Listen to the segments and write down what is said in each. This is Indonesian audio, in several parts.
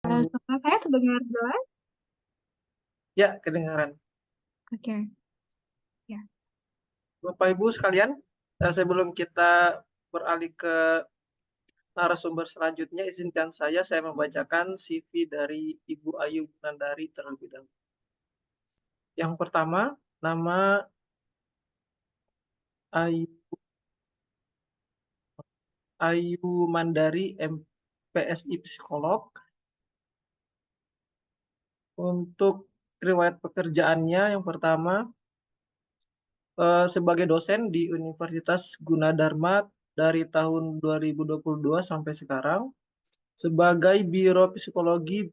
Halo. Suara saya terdengar jelas? Ya, kedengaran. Oke, ya. Bapak Ibu sekalian, sebelum kita beralih ke narasumber selanjutnya, izinkan saya membacakan CV dari Ibu Ayu Nandari terlebih dahulu. Yang pertama, nama Ayu, Ayu Mandari, MPSI Psikolog. Untuk riwayat pekerjaannya, yang pertama, sebagai dosen di Universitas Gunadarma dari tahun 2022 sampai sekarang, sebagai Biro Psikologi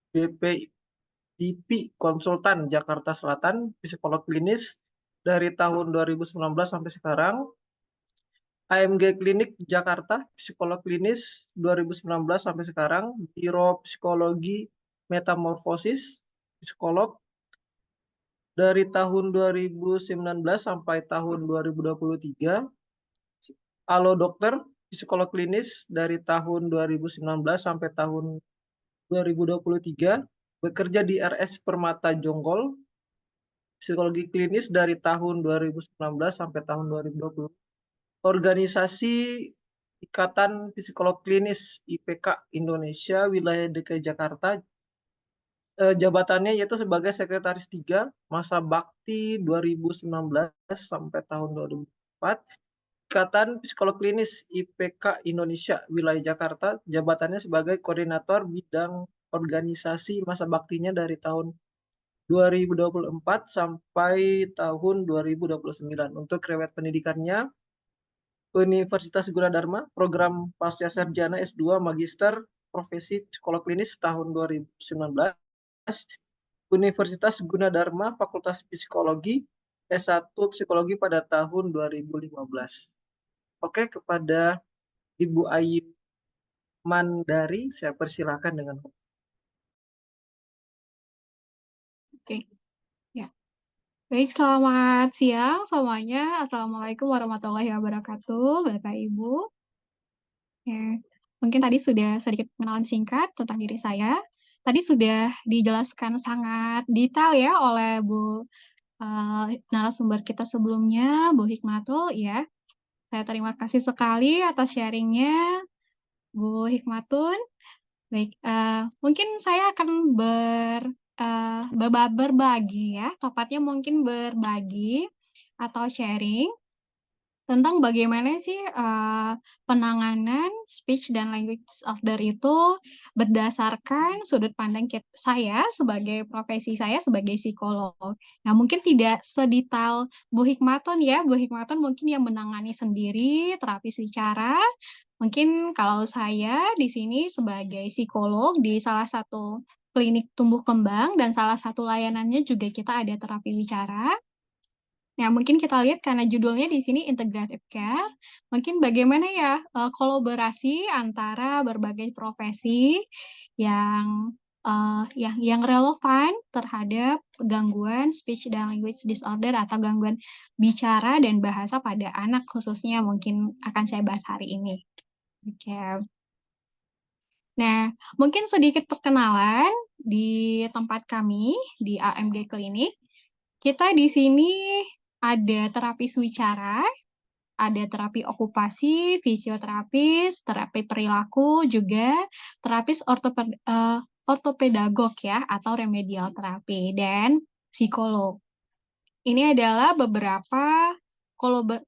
BP Konsultan Jakarta Selatan, psikolog klinis dari tahun 2019 sampai sekarang, AMG Klinik Jakarta, psikolog klinis 2019 sampai sekarang, Biro Psikologi Metamorfosis, psikolog dari tahun 2019 sampai tahun 2023, Halo Dokter, psikolog klinis dari tahun 2019 sampai tahun 2023, bekerja di RS Permata Jonggol, psikologi klinis dari tahun 2019 sampai tahun 2020. Organisasi Ikatan Psikolog Klinis IPK Indonesia Wilayah DKI Jakarta, jabatannya yaitu sebagai Sekretaris 3, masa bakti 2019 sampai tahun 2004. Ikatan Psikolog Klinis IPK Indonesia Wilayah Jakarta, jabatannya sebagai Koordinator Bidang Organisasi masa baktinya dari tahun 2024 sampai tahun 2029. Untuk riwayat pendidikannya, Universitas Gunadarma, program Pasca Sarjana S2 Magister Profesi Psikolog Klinis tahun 2019. Universitas Gunadarma, Fakultas Psikologi, S1 Psikologi pada tahun 2015. Oke, kepada Ibu Ayu Mandari, saya persilakan dengan. Oke, ya. Baik, selamat siang semuanya. Assalamualaikum warahmatullahi wabarakatuh, Bapak Ibu. Ya, mungkin tadi sudah sedikit pengenalan singkat tentang diri saya. Tadi sudah dijelaskan sangat detail ya oleh narasumber kita sebelumnya, Bu Hikmatul, ya. Saya terima kasih sekali atas sharingnya, Bu Hikmatun. Baik, mungkin saya akan berbagi ya, tepatnya mungkin berbagi atau sharing tentang bagaimana sih, penanganan speech dan language disorder itu berdasarkan sudut pandang saya sebagai profesi saya sebagai psikolog. Nah, mungkin tidak sedetail Bu Hikmatun ya, Bu Hikmatun mungkin yang menangani sendiri terapis bicara. Mungkin kalau saya di sini sebagai psikolog di salah satu klinik tumbuh kembang dan salah satu layanannya juga kita ada terapi bicara. Nah, mungkin kita lihat karena judulnya di sini integrative care, mungkin bagaimana ya, kolaborasi antara berbagai profesi yang, yang relevan terhadap gangguan speech dan language disorder atau gangguan bicara dan bahasa pada anak khususnya mungkin akan saya bahas hari ini. Oke. Nah, mungkin sedikit perkenalan di tempat kami, di AMG Klinik. Kita di sini ada terapis wicara, ada terapi okupasi, fisioterapis, terapi perilaku, juga terapis ortopedagog ya, atau remedial terapi, dan psikolog. Ini adalah beberapa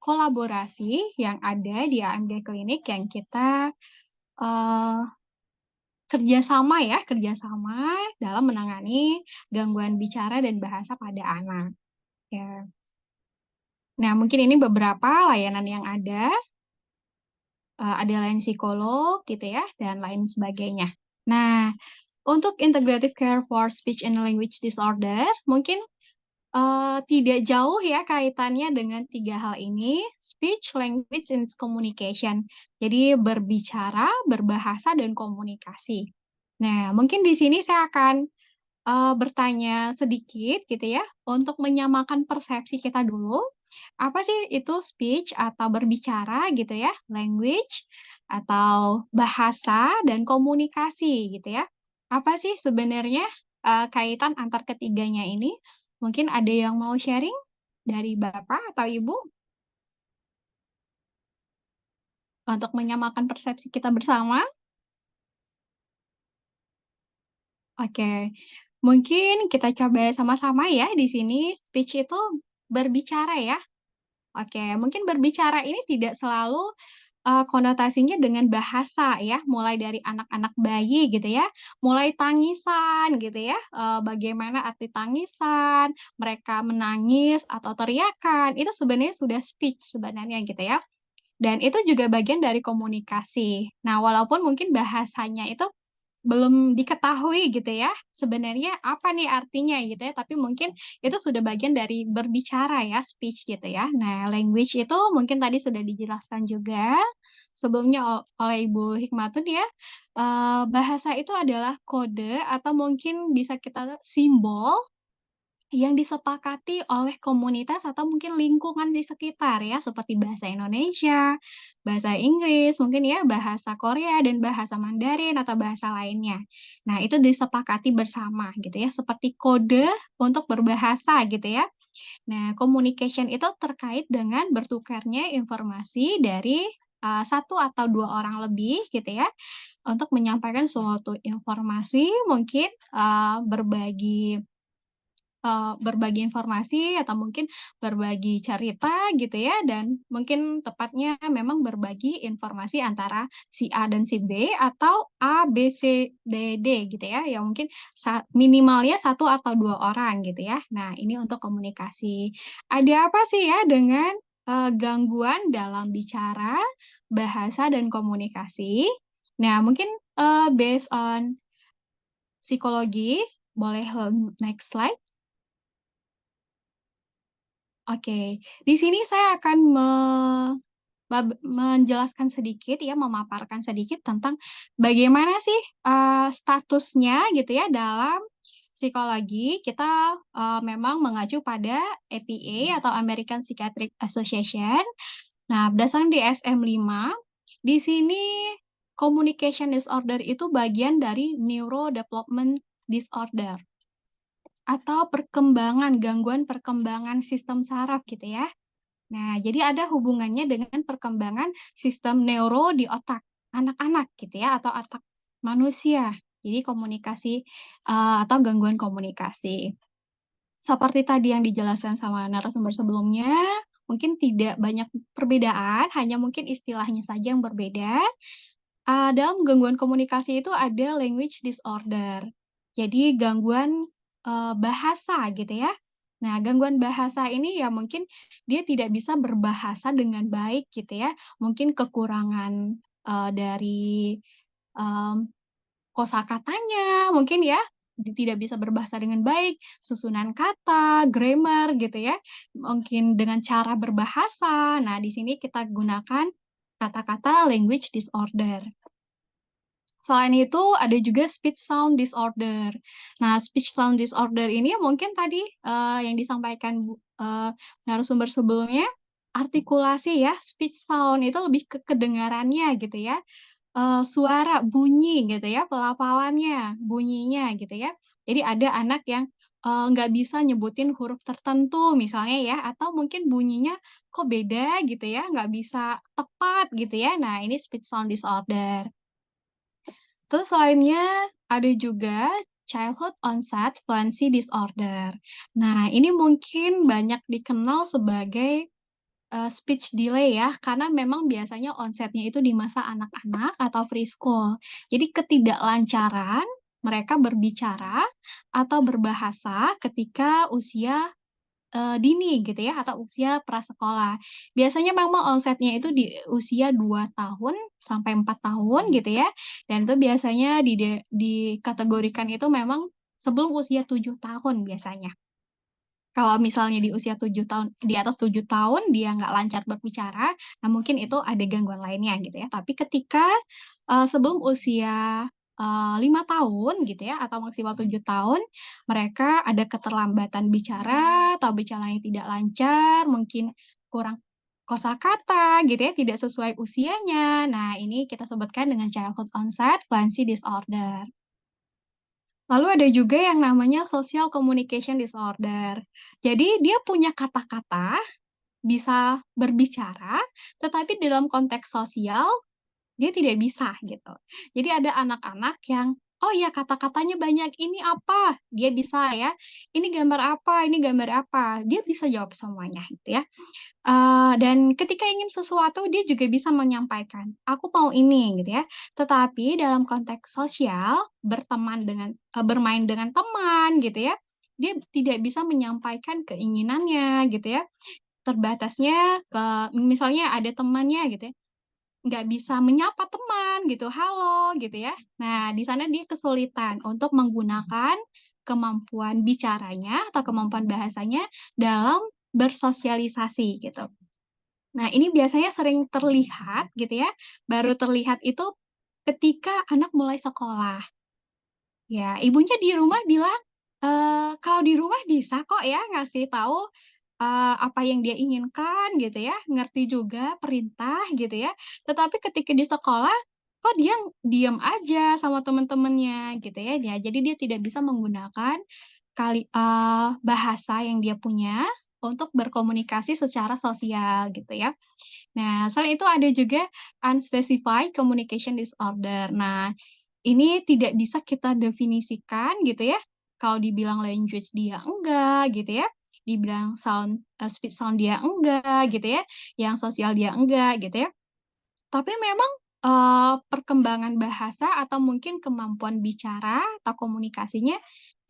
kolaborasi yang ada di AMG Klinik yang kita kerjasama dalam menangani gangguan bicara dan bahasa pada anak. Ya. Nah, mungkin ini beberapa layanan yang ada layanan psikolog gitu ya, dan lain sebagainya. Nah, untuk integrative care for speech and language disorder, mungkin tidak jauh ya kaitannya dengan tiga hal ini, speech, language, and communication. Jadi berbicara, berbahasa, dan komunikasi. Nah, mungkin di sini saya akan bertanya sedikit gitu ya, untuk menyamakan persepsi kita dulu. Apa sih itu speech atau berbicara gitu ya, language atau bahasa dan komunikasi gitu ya. Apa sih sebenarnya, kaitan antar ketiganya ini? Mungkin ada yang mau sharing dari Bapak atau Ibu untuk menyamakan persepsi kita bersama? Oke, mungkin kita coba sama-sama ya di sini speech itu berbicara ya. Oke, mungkin berbicara ini tidak selalu, konotasinya dengan bahasa ya, mulai dari anak-anak bayi gitu ya, mulai tangisan gitu ya, bagaimana arti tangisan, mereka menangis atau teriakan, itu sebenarnya sudah speech sebenarnya gitu ya, dan itu juga bagian dari komunikasi. Nah, walaupun mungkin bahasanya itu belum diketahui gitu ya, sebenarnya apa nih artinya gitu ya, tapi mungkin itu sudah bagian dari berbicara ya, speech gitu ya. Nah, language itu mungkin tadi sudah dijelaskan juga sebelumnya oleh Ibu Hikmatun ya, bahasa itu adalah kode atau mungkin bisa kita simbol yang disepakati oleh komunitas atau mungkin lingkungan di sekitar ya, seperti bahasa Indonesia, bahasa Inggris, mungkin ya bahasa Korea dan bahasa Mandarin atau bahasa lainnya. Nah, itu disepakati bersama gitu ya, seperti kode untuk berbahasa gitu ya. Nah, communication itu terkait dengan bertukarnya informasi dari, 1 atau 2 orang lebih gitu ya, untuk menyampaikan suatu informasi mungkin, berbagi informasi atau mungkin berbagi cerita gitu ya, dan mungkin tepatnya memang berbagi informasi antara si A dan si B atau A, B, C, D, D gitu ya, yang mungkin minimalnya 1 atau 2 orang gitu ya. Nah, ini untuk komunikasi. Ada apa sih ya dengan, gangguan dalam bicara, bahasa, dan komunikasi? Nah, mungkin, based on psikologi, boleh, next slide. Oke, di sini saya akan menjelaskan sedikit ya, memaparkan sedikit tentang bagaimana sih, statusnya gitu ya dalam psikologi. Kita, memang mengacu pada APA atau American Psychiatric Association. Nah, berdasarkan DSM-5, di sini communication disorder itu bagian dari neurodevelopment disorder atau gangguan perkembangan sistem saraf gitu ya. Nah, jadi ada hubungannya dengan perkembangan sistem neuro di otak anak-anak gitu ya, atau otak manusia. Jadi komunikasi, atau gangguan komunikasi. Seperti tadi yang dijelaskan sama narasumber sebelumnya, mungkin tidak banyak perbedaan, hanya mungkin istilahnya saja yang berbeda. Dalam gangguan komunikasi itu ada language disorder. Jadi gangguan, bahasa gitu ya. Nah, gangguan bahasa ini ya mungkin dia tidak bisa berbahasa dengan baik gitu ya. Mungkin kekurangan, dari, mmm, kosakatanya mungkin ya, tidak bisa berbahasa dengan baik, susunan kata, grammar gitu ya, mungkin dengan cara berbahasa. Nah, di sini kita gunakan kata-kata language disorder. Selain itu ada juga speech sound disorder. Nah, speech sound disorder ini mungkin tadi, yang disampaikan narasumber sebelumnya, artikulasi ya, speech sound itu lebih ke kedengarannya gitu ya, suara, bunyi gitu ya, pelafalannya, bunyinya gitu ya. Jadi ada anak yang, nggak bisa nyebutin huruf tertentu misalnya ya, atau mungkin bunyinya kok beda gitu ya, nggak bisa tepat gitu ya. Nah, ini speech sound disorder. Terus lainnya ada juga childhood onset fluency disorder. Nah, ini mungkin banyak dikenal sebagai, speech delay ya, karena memang biasanya onsetnya itu di masa anak-anak atau preschool. Jadi ketidaklancaran mereka berbicara atau berbahasa ketika usia dini gitu ya atau usia prasekolah. Biasanya memang onsetnya itu di usia 2 tahun sampai 4 tahun gitu ya, dan itu biasanya dikategorikan itu memang sebelum usia 7 tahun biasanya. Kalau misalnya di usia 7 tahun di atas 7 tahun dia nggak lancar berbicara, nah mungkin itu ada gangguan lainnya gitu ya. Tapi ketika, sebelum usia, 5 tahun gitu ya atau maksimal 7 tahun, mereka ada keterlambatan bicara atau bicaranya tidak lancar, mungkin kurang kosakata gitu ya, tidak sesuai usianya. Nah, ini kita sebutkan dengan childhood onset fluency disorder. Lalu ada juga yang namanya social communication disorder. Jadi dia punya kata-kata, bisa berbicara, tetapi dalam konteks sosial dia tidak bisa gitu. Jadi ada anak-anak yang, "Oh ya kata-katanya banyak, ini apa?" Dia bisa ya, "Ini gambar apa ini gambar apa?" Dia bisa jawab semuanya gitu ya. Dan ketika ingin sesuatu dia juga bisa menyampaikan, "Aku mau ini," gitu ya. Tetapi dalam konteks sosial, bermain dengan teman gitu ya, dia tidak bisa menyampaikan keinginannya gitu ya. Terbatasnya misalnya ada temannya gitu ya, nggak bisa menyapa teman gitu, "Halo," gitu ya. Nah, di sana dia kesulitan untuk menggunakan kemampuan bicaranya atau kemampuan bahasanya dalam bersosialisasi gitu. Nah, ini biasanya sering terlihat gitu ya, baru terlihat itu ketika anak mulai sekolah. Ya, ibunya di rumah bilang, kalau di rumah bisa kok ya ngasih tahu, apa yang dia inginkan gitu ya, ngerti juga perintah gitu ya. Tetapi ketika di sekolah, kok dia diem aja sama temen-temennya gitu ya. Ya, jadi dia tidak bisa menggunakan bahasa yang dia punya untuk berkomunikasi secara sosial gitu ya. Nah, selain itu ada juga unspecified communication disorder. Nah, ini tidak bisa kita definisikan gitu ya, kalau dibilang language dia enggak gitu ya, dibilang speech sound dia enggak gitu ya, yang sosial dia enggak gitu ya. Tapi memang, perkembangan bahasa atau mungkin kemampuan bicara atau komunikasinya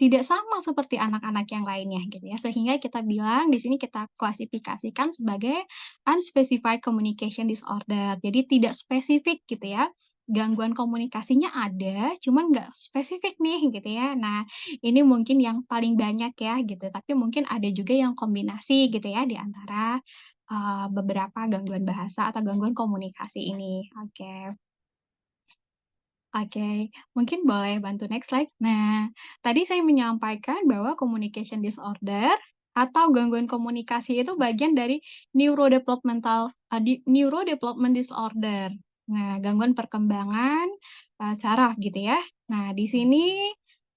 tidak sama seperti anak-anak yang lainnya gitu ya, sehingga kita bilang di sini kita klasifikasikan sebagai unspecified communication disorder. Jadi tidak spesifik gitu ya, gangguan komunikasinya ada, cuman nggak spesifik nih gitu ya. Nah, ini mungkin yang paling banyak ya gitu, tapi mungkin ada juga yang kombinasi gitu ya di antara beberapa gangguan bahasa atau gangguan komunikasi ini. Oke oke, mungkin boleh bantu next slide. Nah, tadi saya menyampaikan bahwa communication disorder atau gangguan komunikasi itu bagian dari neurodevelopment disorder. Nah, gangguan perkembangan, saraf gitu ya. Nah, di sini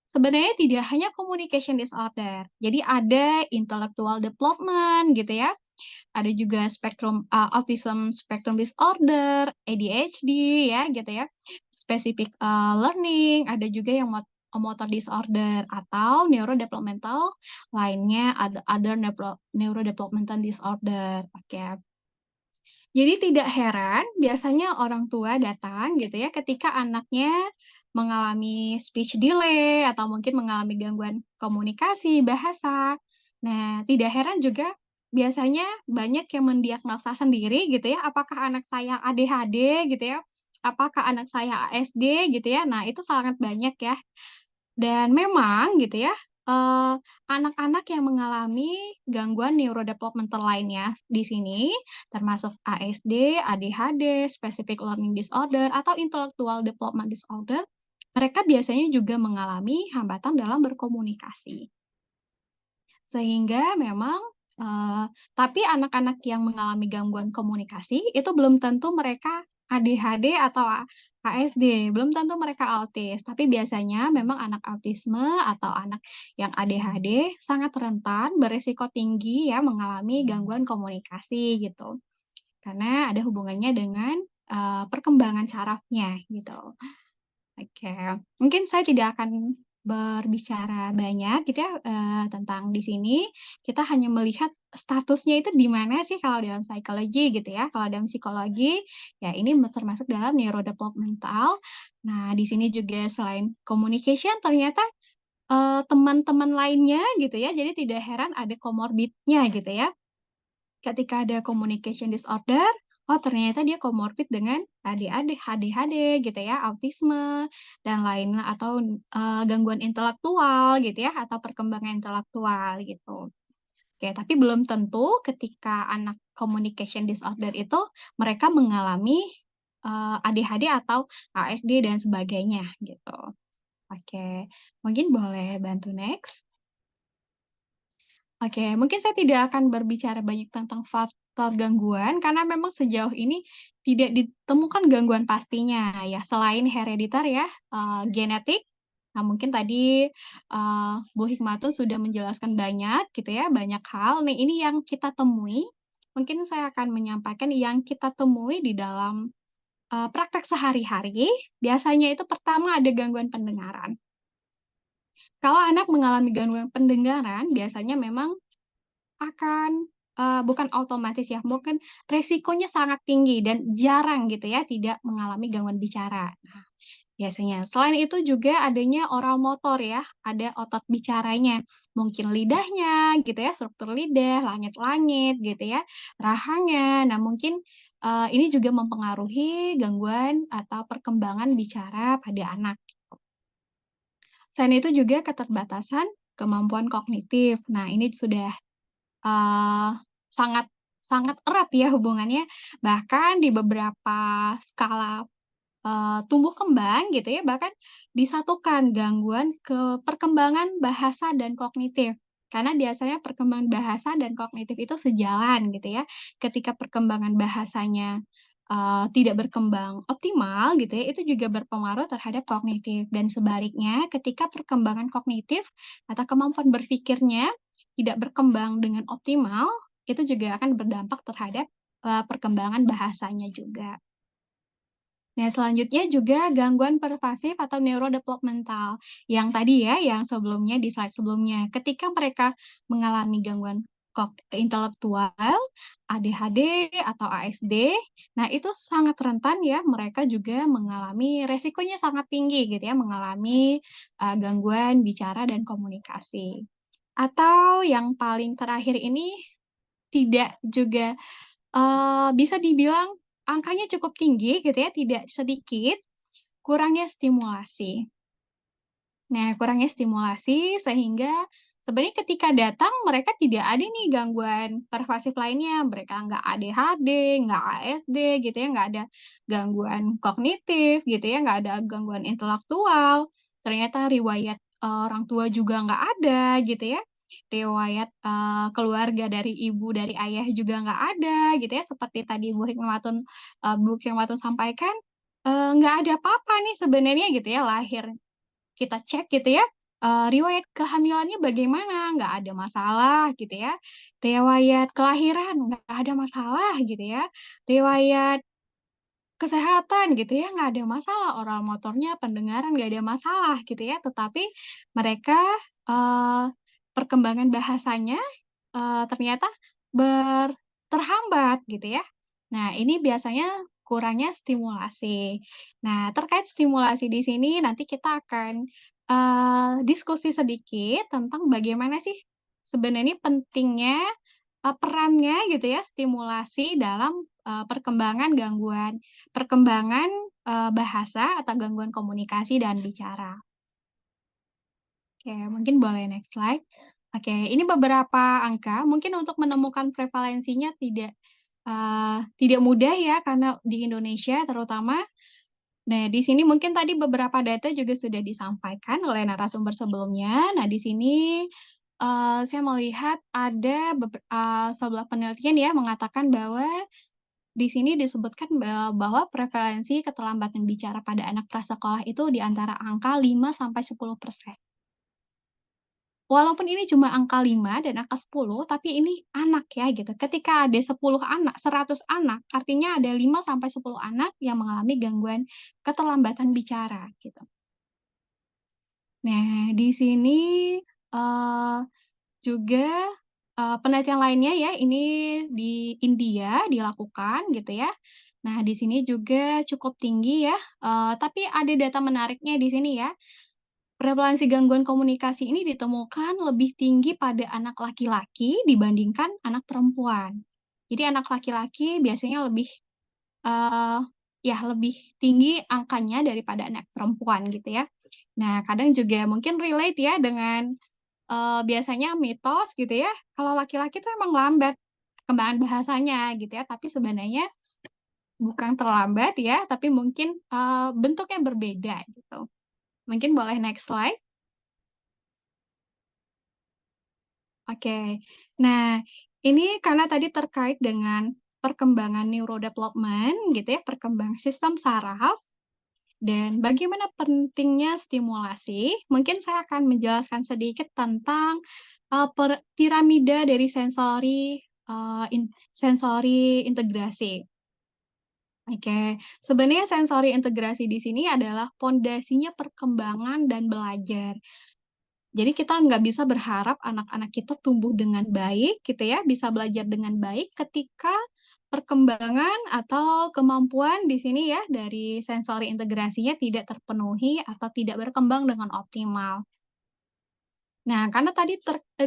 sebenarnya tidak hanya communication disorder, jadi ada intellectual development gitu ya, ada juga autism spectrum disorder, ADHD ya gitu ya, specific, learning, ada juga yang motor disorder atau neurodevelopmental lainnya, ada other neurodevelopmental disorder, oke. Jadi tidak heran biasanya orang tua datang gitu ya ketika anaknya mengalami speech delay atau mungkin mengalami gangguan komunikasi bahasa. Nah, tidak heran juga biasanya banyak yang mendiagnosa sendiri gitu ya, apakah anak saya ADHD gitu ya, apakah anak saya ASD gitu ya. Nah, itu sangat banyak ya. Dan memang gitu ya, eee, anak-anak yang mengalami gangguan neurodevelopmental lainnya di sini, termasuk ASD, ADHD, specific learning disorder, atau intellectual development disorder, mereka biasanya juga mengalami hambatan dalam berkomunikasi. Sehingga memang, eee, tapi anak-anak yang mengalami gangguan komunikasi itu belum tentu mereka ADHD atau ASD, belum tentu mereka autis, tapi biasanya memang anak autisme atau anak yang ADHD sangat rentan beresiko tinggi ya mengalami gangguan komunikasi gitu, karena ada hubungannya dengan, perkembangan sarafnya gitu. Oke, mungkin saya tidak akan berbicara banyak gitu ya, tentang di sini. Kita hanya melihat statusnya itu di mana sih kalau dalam psikologi gitu ya. Kalau dalam psikologi, ya ini termasuk dalam neurodevelopmental. Nah, di sini juga selain communication ternyata, teman-teman lainnya gitu ya, jadi tidak heran ada comorbid-nya gitu ya. Ketika ada communication disorder, oh ternyata dia comorbid dengan ADHD gitu ya, autisme dan lainnya atau, gangguan intelektual gitu ya, atau perkembangan intelektual gitu. Oke, tapi belum tentu ketika anak communication disorder itu mereka mengalami, ADHD atau ASD dan sebagainya gitu. Oke, mungkin boleh bantu next? Oke, mungkin saya tidak akan berbicara banyak tentang faktor gangguan karena memang sejauh ini tidak ditemukan gangguan pastinya ya, selain herediter ya, genetik Nah, mungkin tadi, Bu Hikmatun sudah menjelaskan banyak gitu ya, banyak hal. Nih, ini yang kita temui, mungkin saya akan menyampaikan yang kita temui di dalam, praktek sehari-hari. Biasanya itu pertama ada gangguan pendengaran. Kalau anak mengalami gangguan pendengaran, biasanya memang akan, bukan otomatis ya, mungkin resikonya sangat tinggi dan jarang gitu ya, tidak mengalami gangguan bicara. Nah, biasanya. Selain itu juga adanya oral motor ya, ada otot bicaranya. Mungkin lidahnya gitu ya, struktur lidah, langit-langit gitu ya, rahangnya. Nah mungkin, ini juga mempengaruhi gangguan atau perkembangan bicara pada anak. Selain itu juga keterbatasan kemampuan kognitif. Nah ini sudah, eee, sangat sangat erat ya hubungannya, bahkan di beberapa skala tumbuh kembang gitu ya, bahkan disatukan gangguan ke perkembangan bahasa dan kognitif. Karena biasanya perkembangan bahasa dan kognitif itu sejalan gitu ya. Ketika perkembangan bahasanya, tidak berkembang optimal gitu ya, itu juga berpengaruh terhadap kognitif dan sebaliknya ketika perkembangan kognitif atau kemampuan berpikirnya tidak berkembang dengan optimal, itu juga akan berdampak terhadap, perkembangan bahasanya juga. Nah, selanjutnya juga gangguan pervasif atau neurodevelopmental, yang tadi ya, yang sebelumnya di slide sebelumnya. Ketika mereka mengalami gangguan intelektual, ADHD atau ASD, nah itu sangat rentan ya, mereka juga mengalami resikonya sangat tinggi gitu ya, mengalami, gangguan bicara dan komunikasi. Atau yang paling terakhir ini tidak juga bisa dibilang angkanya cukup tinggi gitu ya, tidak sedikit, kurangnya stimulasi. Nah, kurangnya stimulasi sehingga sebenarnya ketika datang mereka tidak ada nih gangguan pervasif lainnya, mereka nggak ADHD, nggak ASD gitu ya, nggak ada gangguan kognitif gitu ya, nggak ada gangguan intelektual, ternyata riwayat, orang tua juga nggak ada gitu ya, riwayat, keluarga dari ibu, dari ayah juga nggak ada gitu ya, seperti tadi Bu Hikmatun sampaikan, nggak ada apa-apa nih sebenarnya gitu ya, lahir kita cek gitu ya, riwayat kehamilannya bagaimana, nggak ada masalah gitu ya, riwayat kelahiran nggak ada masalah gitu ya, riwayat kesehatan gitu ya, nggak ada masalah, oral motornya, pendengaran nggak ada masalah gitu ya, tetapi mereka, eee, perkembangan bahasanya, ternyata terhambat gitu ya. Nah, ini biasanya kurangnya stimulasi. Nah, terkait stimulasi di sini nanti kita akan, diskusi sedikit tentang bagaimana sih sebenarnya pentingnya, perannya gitu ya stimulasi dalam, perkembangan, bahasa atau gangguan komunikasi dan bicara. Oke, mungkin boleh next slide. Oke, ini beberapa angka, mungkin untuk menemukan prevalensinya tidak mudah ya, karena di Indonesia terutama. Nah, di sini mungkin tadi beberapa data juga sudah disampaikan oleh narasumber sebelumnya. Nah, di sini, saya melihat ada sebuah penelitian ya mengatakan bahwa di sini disebutkan bahwa prevalensi keterlambatan bicara pada anak prasekolah itu di antara angka 5 sampai 10%. Walaupun ini cuma angka 5 dan angka 10, tapi ini anak ya gitu. Ketika ada 10 anak, 100 anak, artinya ada 5 sampai 10 anak yang mengalami gangguan keterlambatan bicara gitu. Nah, di sini, eee, juga, penelitian lainnya ya, ini di India dilakukan gitu ya. Nah, di sini juga cukup tinggi ya, tapi ada data menariknya di sini ya. Prevalensi gangguan komunikasi ini ditemukan lebih tinggi pada anak laki-laki dibandingkan anak perempuan. Jadi anak laki-laki biasanya eee, lebih tinggi angkanya daripada anak perempuan gitu ya. Nah, kadang juga mungkin relate ya dengan, biasanya mitos gitu ya, kalau laki-laki tuh emang lambat perkembangan bahasanya gitu ya, tapi sebenarnya bukan terlambat ya, tapi mungkin, bentuknya berbeda gitu. Mungkin boleh next slide. Oke. Nah, ini karena tadi terkait dengan perkembangan neurodevelopment gitu ya, perkembangan sistem saraf. Dan bagaimana pentingnya stimulasi? Mungkin saya akan menjelaskan sedikit tentang, piramida dari sensori integrasi. Oke, sebenarnya sensori integrasi di sini adalah pondasinya perkembangan dan belajar. Jadi kita nggak bisa berharap anak-anak kita tumbuh dengan baik gitu ya, bisa belajar dengan baik ketika perkembangan atau kemampuan di sini ya dari sensori integrasinya tidak terpenuhi atau tidak berkembang dengan optimal. Nah, karena tadi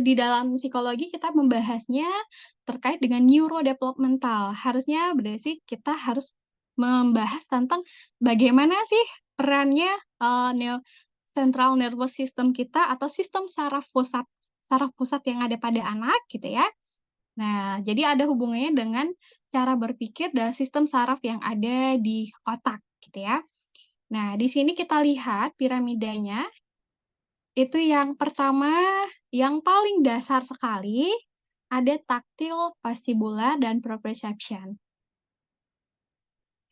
di dalam psikologi kita membahasnya terkait dengan neurodevelopmental. Harusnya berarti kita harus membahas tentang bagaimana sih perannya, central nervous system kita atau sistem saraf pusat yang ada pada anak gitu ya. Nah, jadi ada hubungannya dengan cara berpikir dan sistem saraf yang ada di otak gitu ya. Nah, di sini kita lihat piramidanya itu yang pertama, yang paling dasar sekali, ada taktil, vestibular, dan proprioception.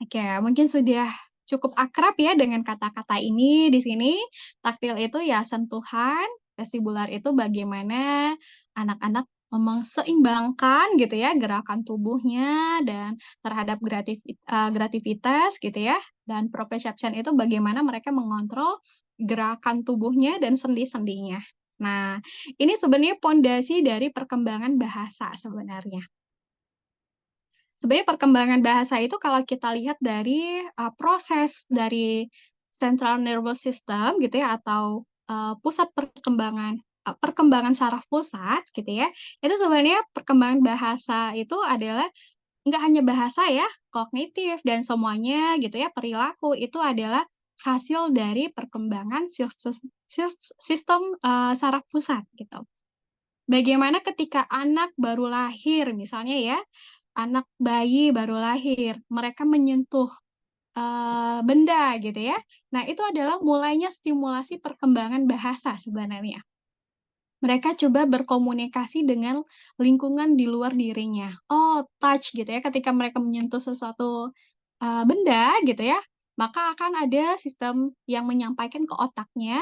Oke, mungkin sudah cukup akrab ya dengan kata-kata ini di sini. Taktil itu ya sentuhan, vestibular itu bagaimana anak-anak seimbangkan gitu ya gerakan tubuhnya dan terhadap grativitas gitu ya, dan proprioception itu bagaimana mereka mengontrol gerakan tubuhnya dan sendi-sendinya. Nah, ini sebenarnya pondasi dari perkembangan bahasa sebenarnya. Sebenarnya perkembangan bahasa itu kalau kita lihat dari, proses dari central nervous system gitu ya atau, pusat perkembangan saraf pusat gitu ya, itu sebenarnya perkembangan bahasa itu adalah nggak hanya bahasa ya, kognitif dan semuanya gitu ya, perilaku itu adalah hasil dari perkembangan sistem, saraf pusat gitu. Bagaimana ketika anak baru lahir misalnya ya, anak bayi baru lahir, mereka menyentuh, benda gitu ya. Nah, itu adalah mulainya stimulasi perkembangan bahasa sebenarnya. Mereka coba berkomunikasi dengan lingkungan di luar dirinya. Oh, touch gitu ya, ketika mereka menyentuh sesuatu, benda gitu ya, maka akan ada sistem yang menyampaikan ke otaknya,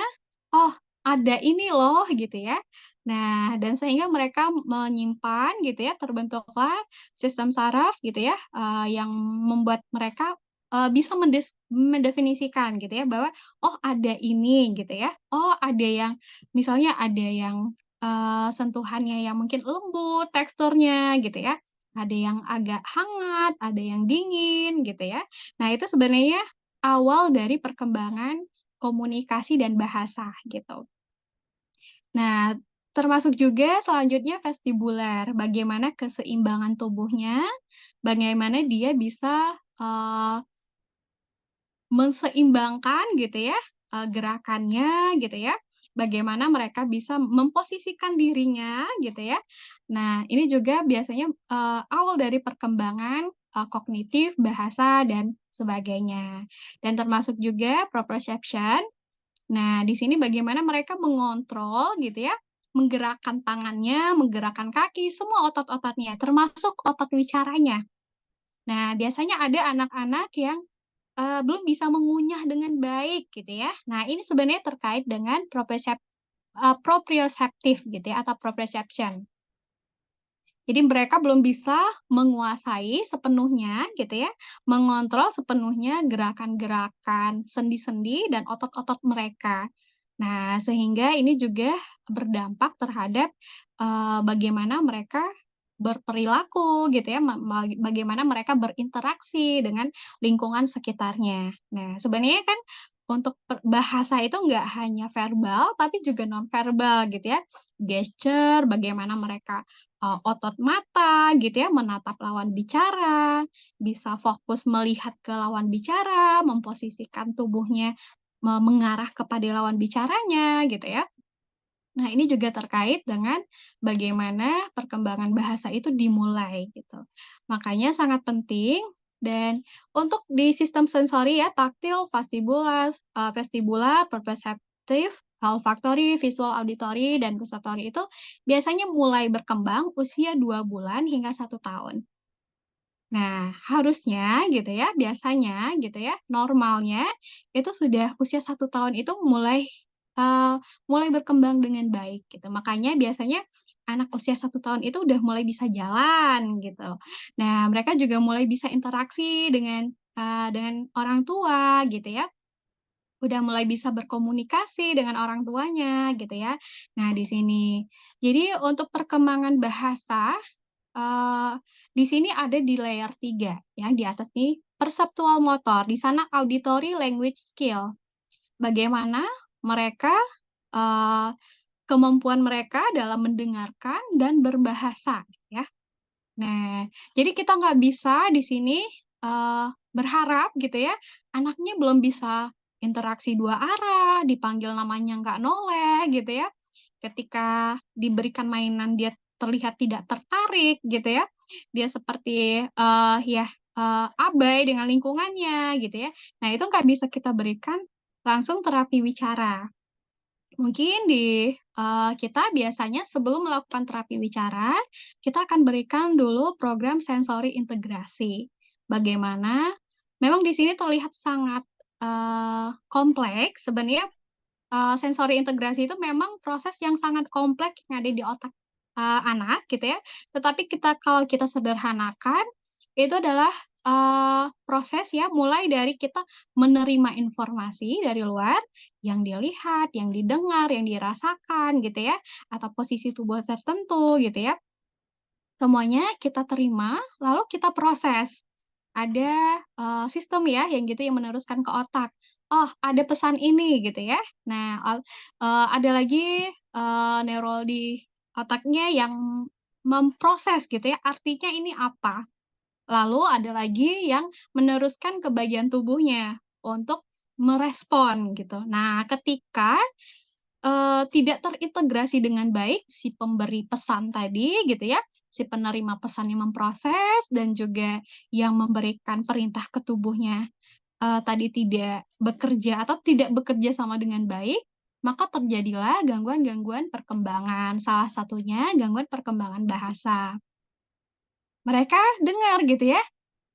"Oh, ada ini loh," gitu ya. Nah, dan sehingga mereka menyimpan gitu ya, terbentuklah sistem saraf gitu ya, yang membuat mereka, bisa mendefinisikan gitu ya, bahwa, "Oh, ada ini," gitu ya. "Oh, ada yang" misalnya ada yang, sentuhannya yang mungkin lembut teksturnya gitu ya, ada yang agak hangat, ada yang dingin gitu ya. Nah, itu sebenarnya awal dari perkembangan komunikasi dan bahasa gitu. Nah, termasuk juga selanjutnya vestibular, bagaimana keseimbangan tubuhnya, bagaimana dia bisa, menseimbangkan gitu ya, gerakannya gitu ya, bagaimana mereka bisa memposisikan dirinya gitu ya. Nah, ini juga biasanya, awal dari perkembangan, kognitif, bahasa, dan sebagainya. Dan termasuk juga proprioception. Nah, di sini bagaimana mereka mengontrol gitu ya, menggerakkan tangannya, menggerakkan kaki, semua otot-ototnya, termasuk otot bicaranya. Nah, biasanya ada anak-anak yang belum bisa mengunyah dengan baik gitu ya. Nah, ini sebenarnya terkait dengan proprioceptif gitu ya atau proprioception. Jadi mereka belum bisa menguasai sepenuhnya gitu ya, mengontrol sepenuhnya gerakan-gerakan sendi-sendi dan otot-otot mereka. Nah, sehingga ini juga berdampak terhadap, bagaimana mereka berperilaku gitu ya, bagaimana mereka berinteraksi dengan lingkungan sekitarnya. Nah, sebenarnya kan untuk bahasa itu nggak hanya verbal, tapi juga nonverbal gitu ya. Gesture, bagaimana mereka otot mata gitu ya, menatap lawan bicara, bisa fokus melihat ke lawan bicara, memposisikan tubuhnya mengarah kepada lawan bicaranya gitu ya. Nah, ini juga terkait dengan bagaimana perkembangan bahasa itu dimulai gitu. Makanya sangat penting dan untuk di sistem sensori ya, taktil, vestibular, proprioceptif, olfaktori, visual auditori, dan gustatori itu biasanya mulai berkembang usia 2 bulan hingga 1 tahun. Nah, harusnya gitu ya, biasanya gitu ya, normalnya itu sudah usia 1 tahun itu eee, mulai berkembang dengan baik gitu. Makanya biasanya anak usia 1 tahun itu udah mulai bisa jalan gitu. Nah, mereka juga mulai bisa interaksi dengan orang tua gitu ya, udah mulai bisa berkomunikasi dengan orang tuanya gitu ya. Nah, di sini. Jadi untuk perkembangan bahasa Eee, di sini ada di layer 3 ya, di atas nih perceptual motor, di sana auditory language skill. Bagaimana mereka, eee, kemampuan mereka dalam mendengarkan dan berbahasa ya. Nah, jadi kita nggak bisa di sini, berharap gitu ya, anaknya belum bisa interaksi 2 arah, dipanggil namanya nggak noleh gitu ya. Ketika diberikan mainan dia terlihat tidak tertarik gitu ya, dia seperti, abai dengan lingkungannya gitu ya. Nah, itu nggak bisa kita berikan langsung terapi wicara. Mungkin kita biasanya sebelum melakukan terapi wicara, kita akan berikan dulu program sensori integrasi. Bagaimana memang di sini terlihat sangat, kompleks sebenarnya. Sensori integrasi itu memang proses yang sangat kompleks yang ada di otak, anak gitu ya. Tetapi kalau kita sederhanakan, itu adalah, proses ya mulai dari kita menerima informasi dari luar, yang dilihat, yang didengar, yang dirasakan gitu ya, atau posisi tubuh tertentu gitu ya. Semuanya kita terima, lalu kita proses. Ada, sistem ya yang gitu yang meneruskan ke otak. Oh, ada pesan ini gitu ya. Nah, ada lagi, neural di otaknya yang memproses gitu ya, artinya ini apa. Lalu ada lagi yang meneruskan ke bagian tubuhnya untuk merespon gitu. Nah, ketika tidak terintegrasi dengan baik si pemberi pesan tadi gitu ya, si penerima pesan yang memproses dan juga yang memberikan perintah ke tubuhnya, tadi tidak bekerja atau tidak bekerja sama dengan baik, maka terjadilah gangguan-gangguan perkembangan, salah satunya gangguan perkembangan bahasa. Mereka dengar gitu ya,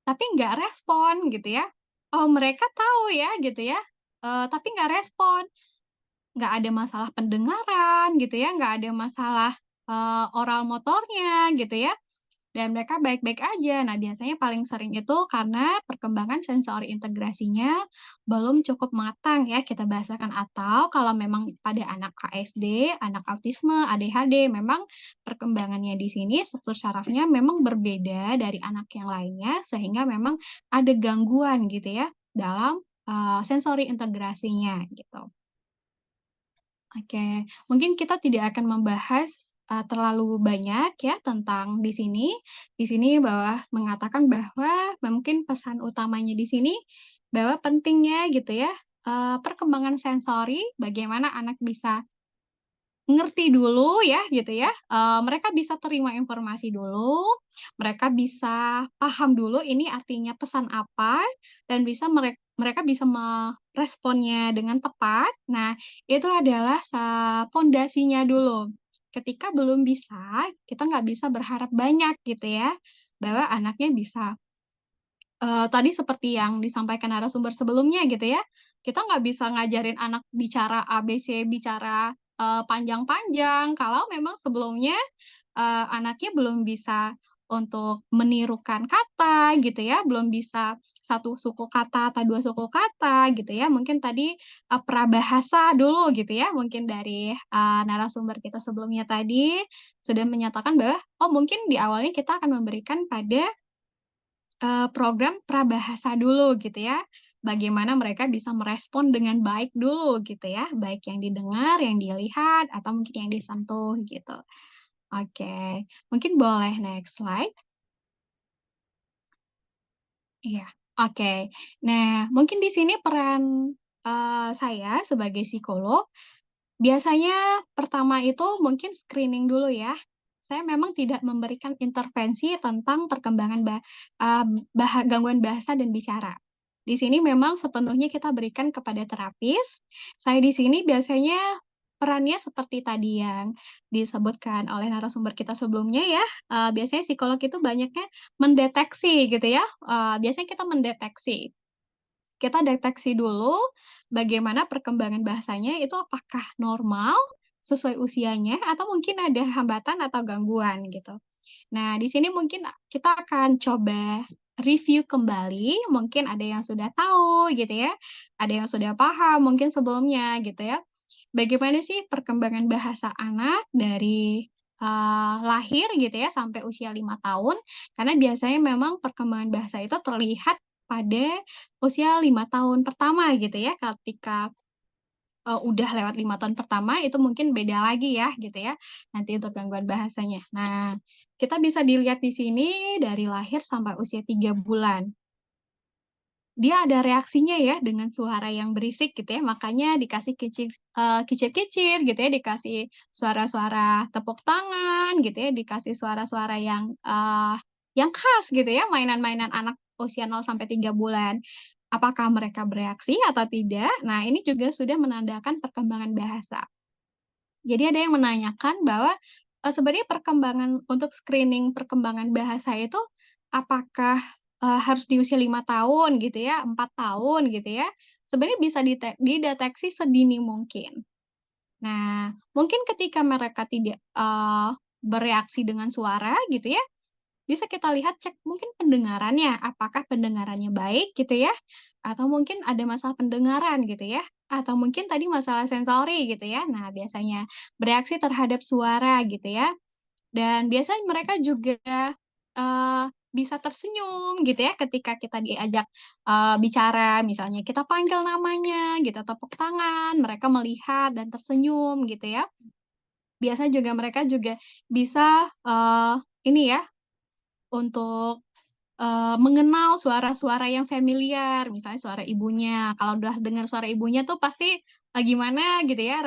tapi nggak respon gitu ya. Oh, mereka tahu ya gitu ya, tapi nggak respon. Nggak ada masalah pendengaran gitu ya, nggak ada masalah, oral motornya gitu ya, dan mereka baik-baik aja. Nah, biasanya paling sering itu karena perkembangan sensori integrasinya belum cukup matang ya kita bahasakan, atau kalau memang pada anak ASD, anak autisme, ADHD, memang perkembangannya di sini struktur sarafnya memang berbeda dari anak yang lainnya, sehingga memang ada gangguan gitu ya dalam, sensori integrasinya gitu. Oke, mungkin kita tidak akan membahas, terlalu banyak ya tentang di sini. Di sini bahwa mengatakan bahwa mungkin pesan utamanya di sini, bahwa pentingnya gitu ya, perkembangan sensori, bagaimana anak bisa ngerti dulu ya gitu ya, mereka bisa terima informasi dulu, mereka bisa paham dulu ini artinya pesan apa, dan mereka bisa meresponnya dengan tepat. Nah, itu adalah pondasinya dulu. Ketika belum bisa, kita nggak bisa berharap banyak gitu ya, bahwa anaknya bisa. Tadi seperti yang disampaikan narasumber sebelumnya gitu ya, kita nggak bisa ngajarin anak bicara ABC, bicara, panjang-panjang kalau memang sebelumnya, anaknya belum bisa untuk menirukan kata gitu ya, belum bisa satu suku kata atau 2 suku kata gitu ya. Mungkin tadi, prabahasa dulu gitu ya, mungkin dari, narasumber kita sebelumnya tadi sudah menyatakan bahwa, oh mungkin di awalnya kita akan memberikan pada program prabahasa dulu gitu ya, bagaimana mereka bisa merespon dengan baik dulu gitu ya, baik yang didengar, yang dilihat, atau mungkin yang disentuh gitu. Oke, mungkin boleh next slide. Iya, oke. Nah, mungkin di sini peran, saya sebagai psikolog, biasanya pertama itu mungkin screening dulu ya. Saya memang tidak memberikan intervensi tentang perkembangan gangguan bahasa dan bicara. Di sini memang sepenuhnya kita berikan kepada terapis. Saya di sini biasanya perannya seperti tadi yang disebutkan oleh narasumber kita sebelumnya ya, biasanya psikolog itu banyaknya mendeteksi gitu ya, biasanya kita mendeteksi. Kita deteksi dulu bagaimana perkembangan bahasanya itu apakah normal, sesuai usianya, atau mungkin ada hambatan atau gangguan gitu. Nah, di sini mungkin kita akan coba review kembali, mungkin ada yang sudah tahu gitu ya, ada yang sudah paham mungkin sebelumnya gitu ya. Bagaimana sih perkembangan bahasa anak dari, lahir gitu ya sampai usia 5 tahun, karena biasanya memang perkembangan bahasa itu terlihat pada usia 5 tahun pertama gitu ya, ketika udah lewat 5 tahun pertama itu mungkin beda lagi ya gitu ya, nanti untuk gangguan bahasanya. Nah, kita bisa dilihat di sini dari lahir sampai usia 3 bulan. Dia ada reaksinya ya dengan suara yang berisik gitu ya, makanya dikasih kicir-kicir gitu ya, dikasih suara-suara tepuk tangan gitu ya, dikasih suara-suara yang khas gitu ya, mainan-mainan anak usia 0 sampai 3 bulan. Apakah mereka bereaksi atau tidak? Nah, ini juga sudah menandakan perkembangan bahasa. Jadi ada yang menanyakan bahwa, sebenarnya perkembangan untuk screening perkembangan bahasa itu, apakah, harus di usia 5 tahun gitu ya, 4 tahun gitu ya? Sebenarnya bisa dideteksi sedini mungkin. Nah, mungkin ketika mereka tidak, bereaksi dengan suara gitu ya, bisa kita lihat cek mungkin pendengarannya, apakah pendengarannya baik gitu ya, atau mungkin ada masalah pendengaran gitu ya, atau mungkin tadi masalah sensori gitu ya. Nah, biasanya bereaksi terhadap suara gitu ya, dan biasanya mereka juga, bisa tersenyum gitu ya ketika kita diajak, bicara, misalnya kita panggil namanya gitu, tepuk tangan, mereka melihat dan tersenyum gitu ya. Biasanya juga mereka juga bisa, ini ya, untuk mengenal suara-suara yang familiar, misalnya suara ibunya, kalau udah dengar suara ibunya tuh pasti, gimana gitu ya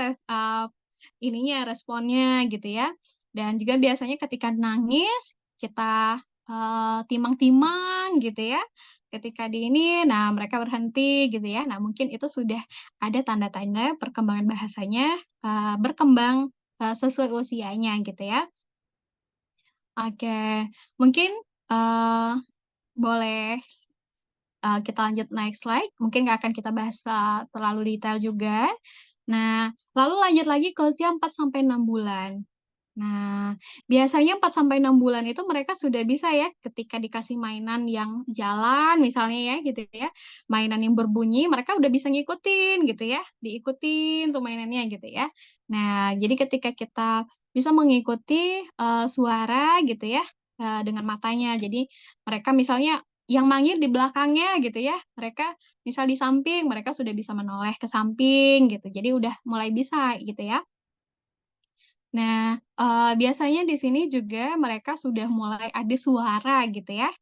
responnya gitu ya. Dan juga biasanya ketika nangis, kita, timang-timang gitu ya, ketika di ini, nah mereka berhenti gitu ya. Nah mungkin itu sudah ada tanda-tanda perkembangan bahasanya, berkembang, sesuai usianya gitu ya. Oke, mungkin, eee, boleh kita lanjut next slide, mungkin nggak akan kita bahas, terlalu detail juga. Nah, lalu lanjut lagi ke usia 4 sampai 6 bulan. Nah, biasanya 4 sampai 6 bulan itu mereka sudah bisa ya, ketika dikasih mainan yang jalan misalnya ya, gitu ya, mainan yang berbunyi, mereka udah bisa ngikutin gitu ya, diikutin tuh mainannya gitu ya. Nah, jadi ketika kita bisa mengikuti, suara gitu ya, dengan matanya. Jadi mereka misalnya yang manggil di belakangnya gitu ya, mereka misal di samping, mereka sudah bisa menoleh ke samping gitu, jadi udah mulai bisa gitu ya. Nah, biasanya di sini juga mereka sudah mulai ada suara gitu ya.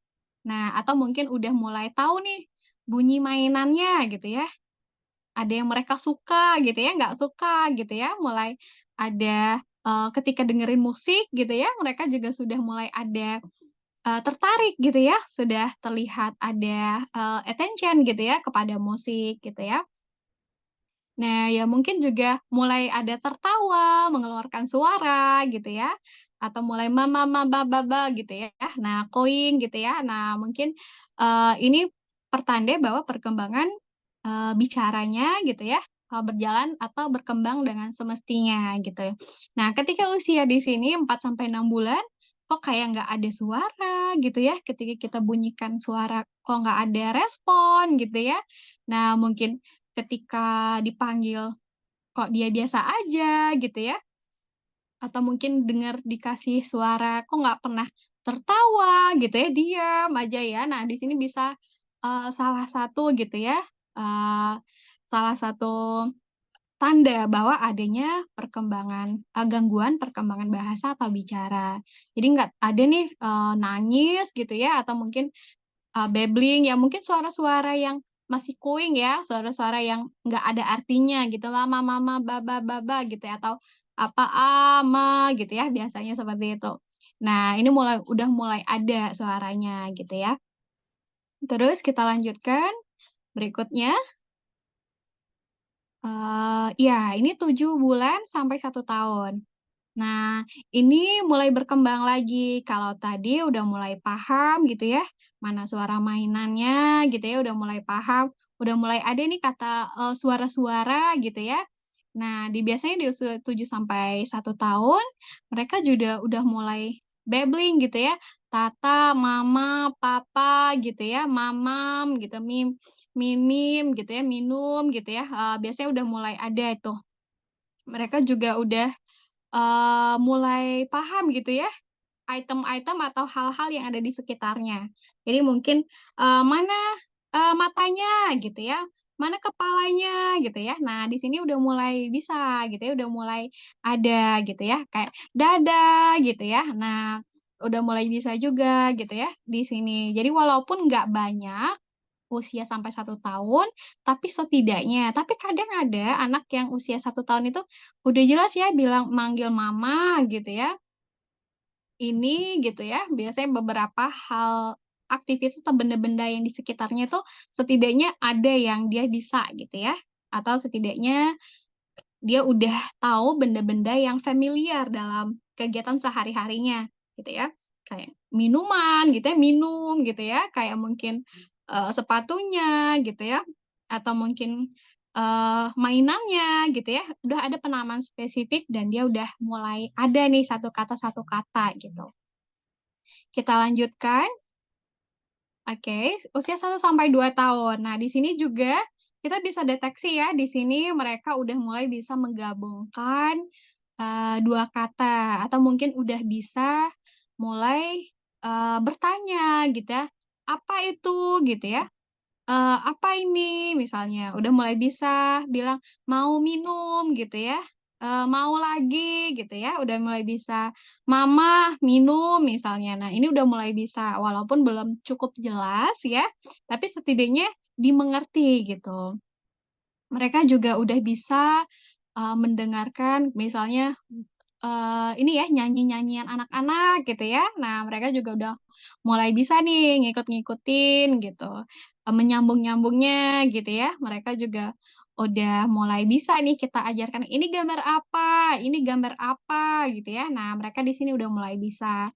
Nah, atau mungkin udah mulai tahu nih bunyi mainannya gitu ya. Ada yang mereka suka gitu ya, nggak suka gitu ya, mulai ada, ketika dengerin musik gitu ya, mereka juga sudah mulai ada, tertarik gitu ya, sudah terlihat ada, attention gitu ya kepada musik gitu ya. Nah, ya mungkin juga mulai ada tertawa, mengeluarkan suara gitu ya, atau mulai "ma" "ba" "ba" "ba" gitu ya. Nah, "koing" gitu ya. Nah, mungkin, ini pertanda bahwa perkembangan, bicaranya gitu ya, berjalan atau berkembang dengan semestinya gitu ya. Nah, ketika usia di sini 4 sampai 6 bulan, kok kayak nggak ada suara gitu ya, ketika kita bunyikan suara kok nggak ada respon gitu ya. Nah, mungkin ketika dipanggil, kok dia biasa aja gitu ya, atau mungkin dengar dikasih suara, kok nggak pernah tertawa gitu ya, diam aja ya. Nah, di sini bisa, salah satu gitu ya, eee, salah satu tanda bahwa adanya perkembangan gangguan perkembangan bahasa atau bicara. Jadi nggak ada nih, nangis gitu ya, atau mungkin babbling, ya mungkin suara-suara yang masih kuing ya, suara-suara yang nggak ada artinya gitu, mama mama, baba baba gitu ya, atau apa, ama gitu ya, biasanya seperti itu. Nah, ini udah mulai ada suaranya gitu ya. Terus kita lanjutkan berikutnya, Iya, ini 7 bulan sampai 1 tahun. Nah, ini mulai berkembang lagi. Kalau tadi udah mulai paham gitu ya, mana suara mainannya gitu ya, udah mulai paham, udah mulai ada nih kata, suara-suara gitu ya. Nah, biasanya di usia 7 sampai 1 tahun, mereka juga udah mulai babbling gitu ya, tata, mama, papa gitu ya, mamam gitu, mimim gitu ya, minum gitu ya, biasanya udah mulai ada tuh. Mereka juga udah mulai paham gitu ya, item-item atau hal-hal yang ada di sekitarnya. Jadi mungkin, mana, matanya gitu ya, mana kepalanya gitu ya. Nah, di sini udah mulai bisa gitu ya, udah mulai ada gitu ya, kayak dada gitu ya. Nah, udah mulai bisa juga gitu ya di sini. Jadi walaupun nggak banyak usia sampai 1 tahun, tapi setidaknya tapi kadang ada anak yang usia 1 tahun itu udah jelas ya bilang manggil mama gitu ya, ini gitu ya, biasanya beberapa hal aktivitas atau benda-benda yang di sekitarnya itu setidaknya ada yang dia bisa gitu ya, atau setidaknya dia udah tahu benda-benda yang familiar dalam kegiatan sehari-harinya, gitu ya. Kayak minuman gitu ya, minum gitu ya, kayak mungkin, sepatunya gitu ya, atau mungkin, mainannya gitu ya, udah ada penamaan spesifik dan dia udah mulai ada nih satu kata gitu. Kita lanjutkan. Oke, usia 1 sampai 2 tahun. Nah, di sini juga kita bisa deteksi ya, di sini mereka udah mulai bisa menggabungkan, 2 kata atau mungkin udah bisa mulai, bertanya gitu ya, "Apa itu?" Gitu ya. "Apa ini?" Misalnya, udah mulai bisa bilang, "Mau minum," gitu ya, "Mau lagi," gitu ya, udah mulai bisa, "Mama minum," misalnya. Nah, ini udah mulai bisa, walaupun belum cukup jelas ya, tapi setidaknya dimengerti gitu. Mereka juga udah bisa, mendengarkan misalnya, ini ya, nyanyi-nyanyian anak-anak gitu ya. Nah, mereka juga udah mulai bisa nih ngikut-ngikutin gitu, menyambung-nyambungnya gitu ya. Mereka juga udah mulai bisa nih kita ajarkan, "Ini gambar apa? Ini gambar apa?" Gitu ya. Nah, mereka di sini udah mulai bisa.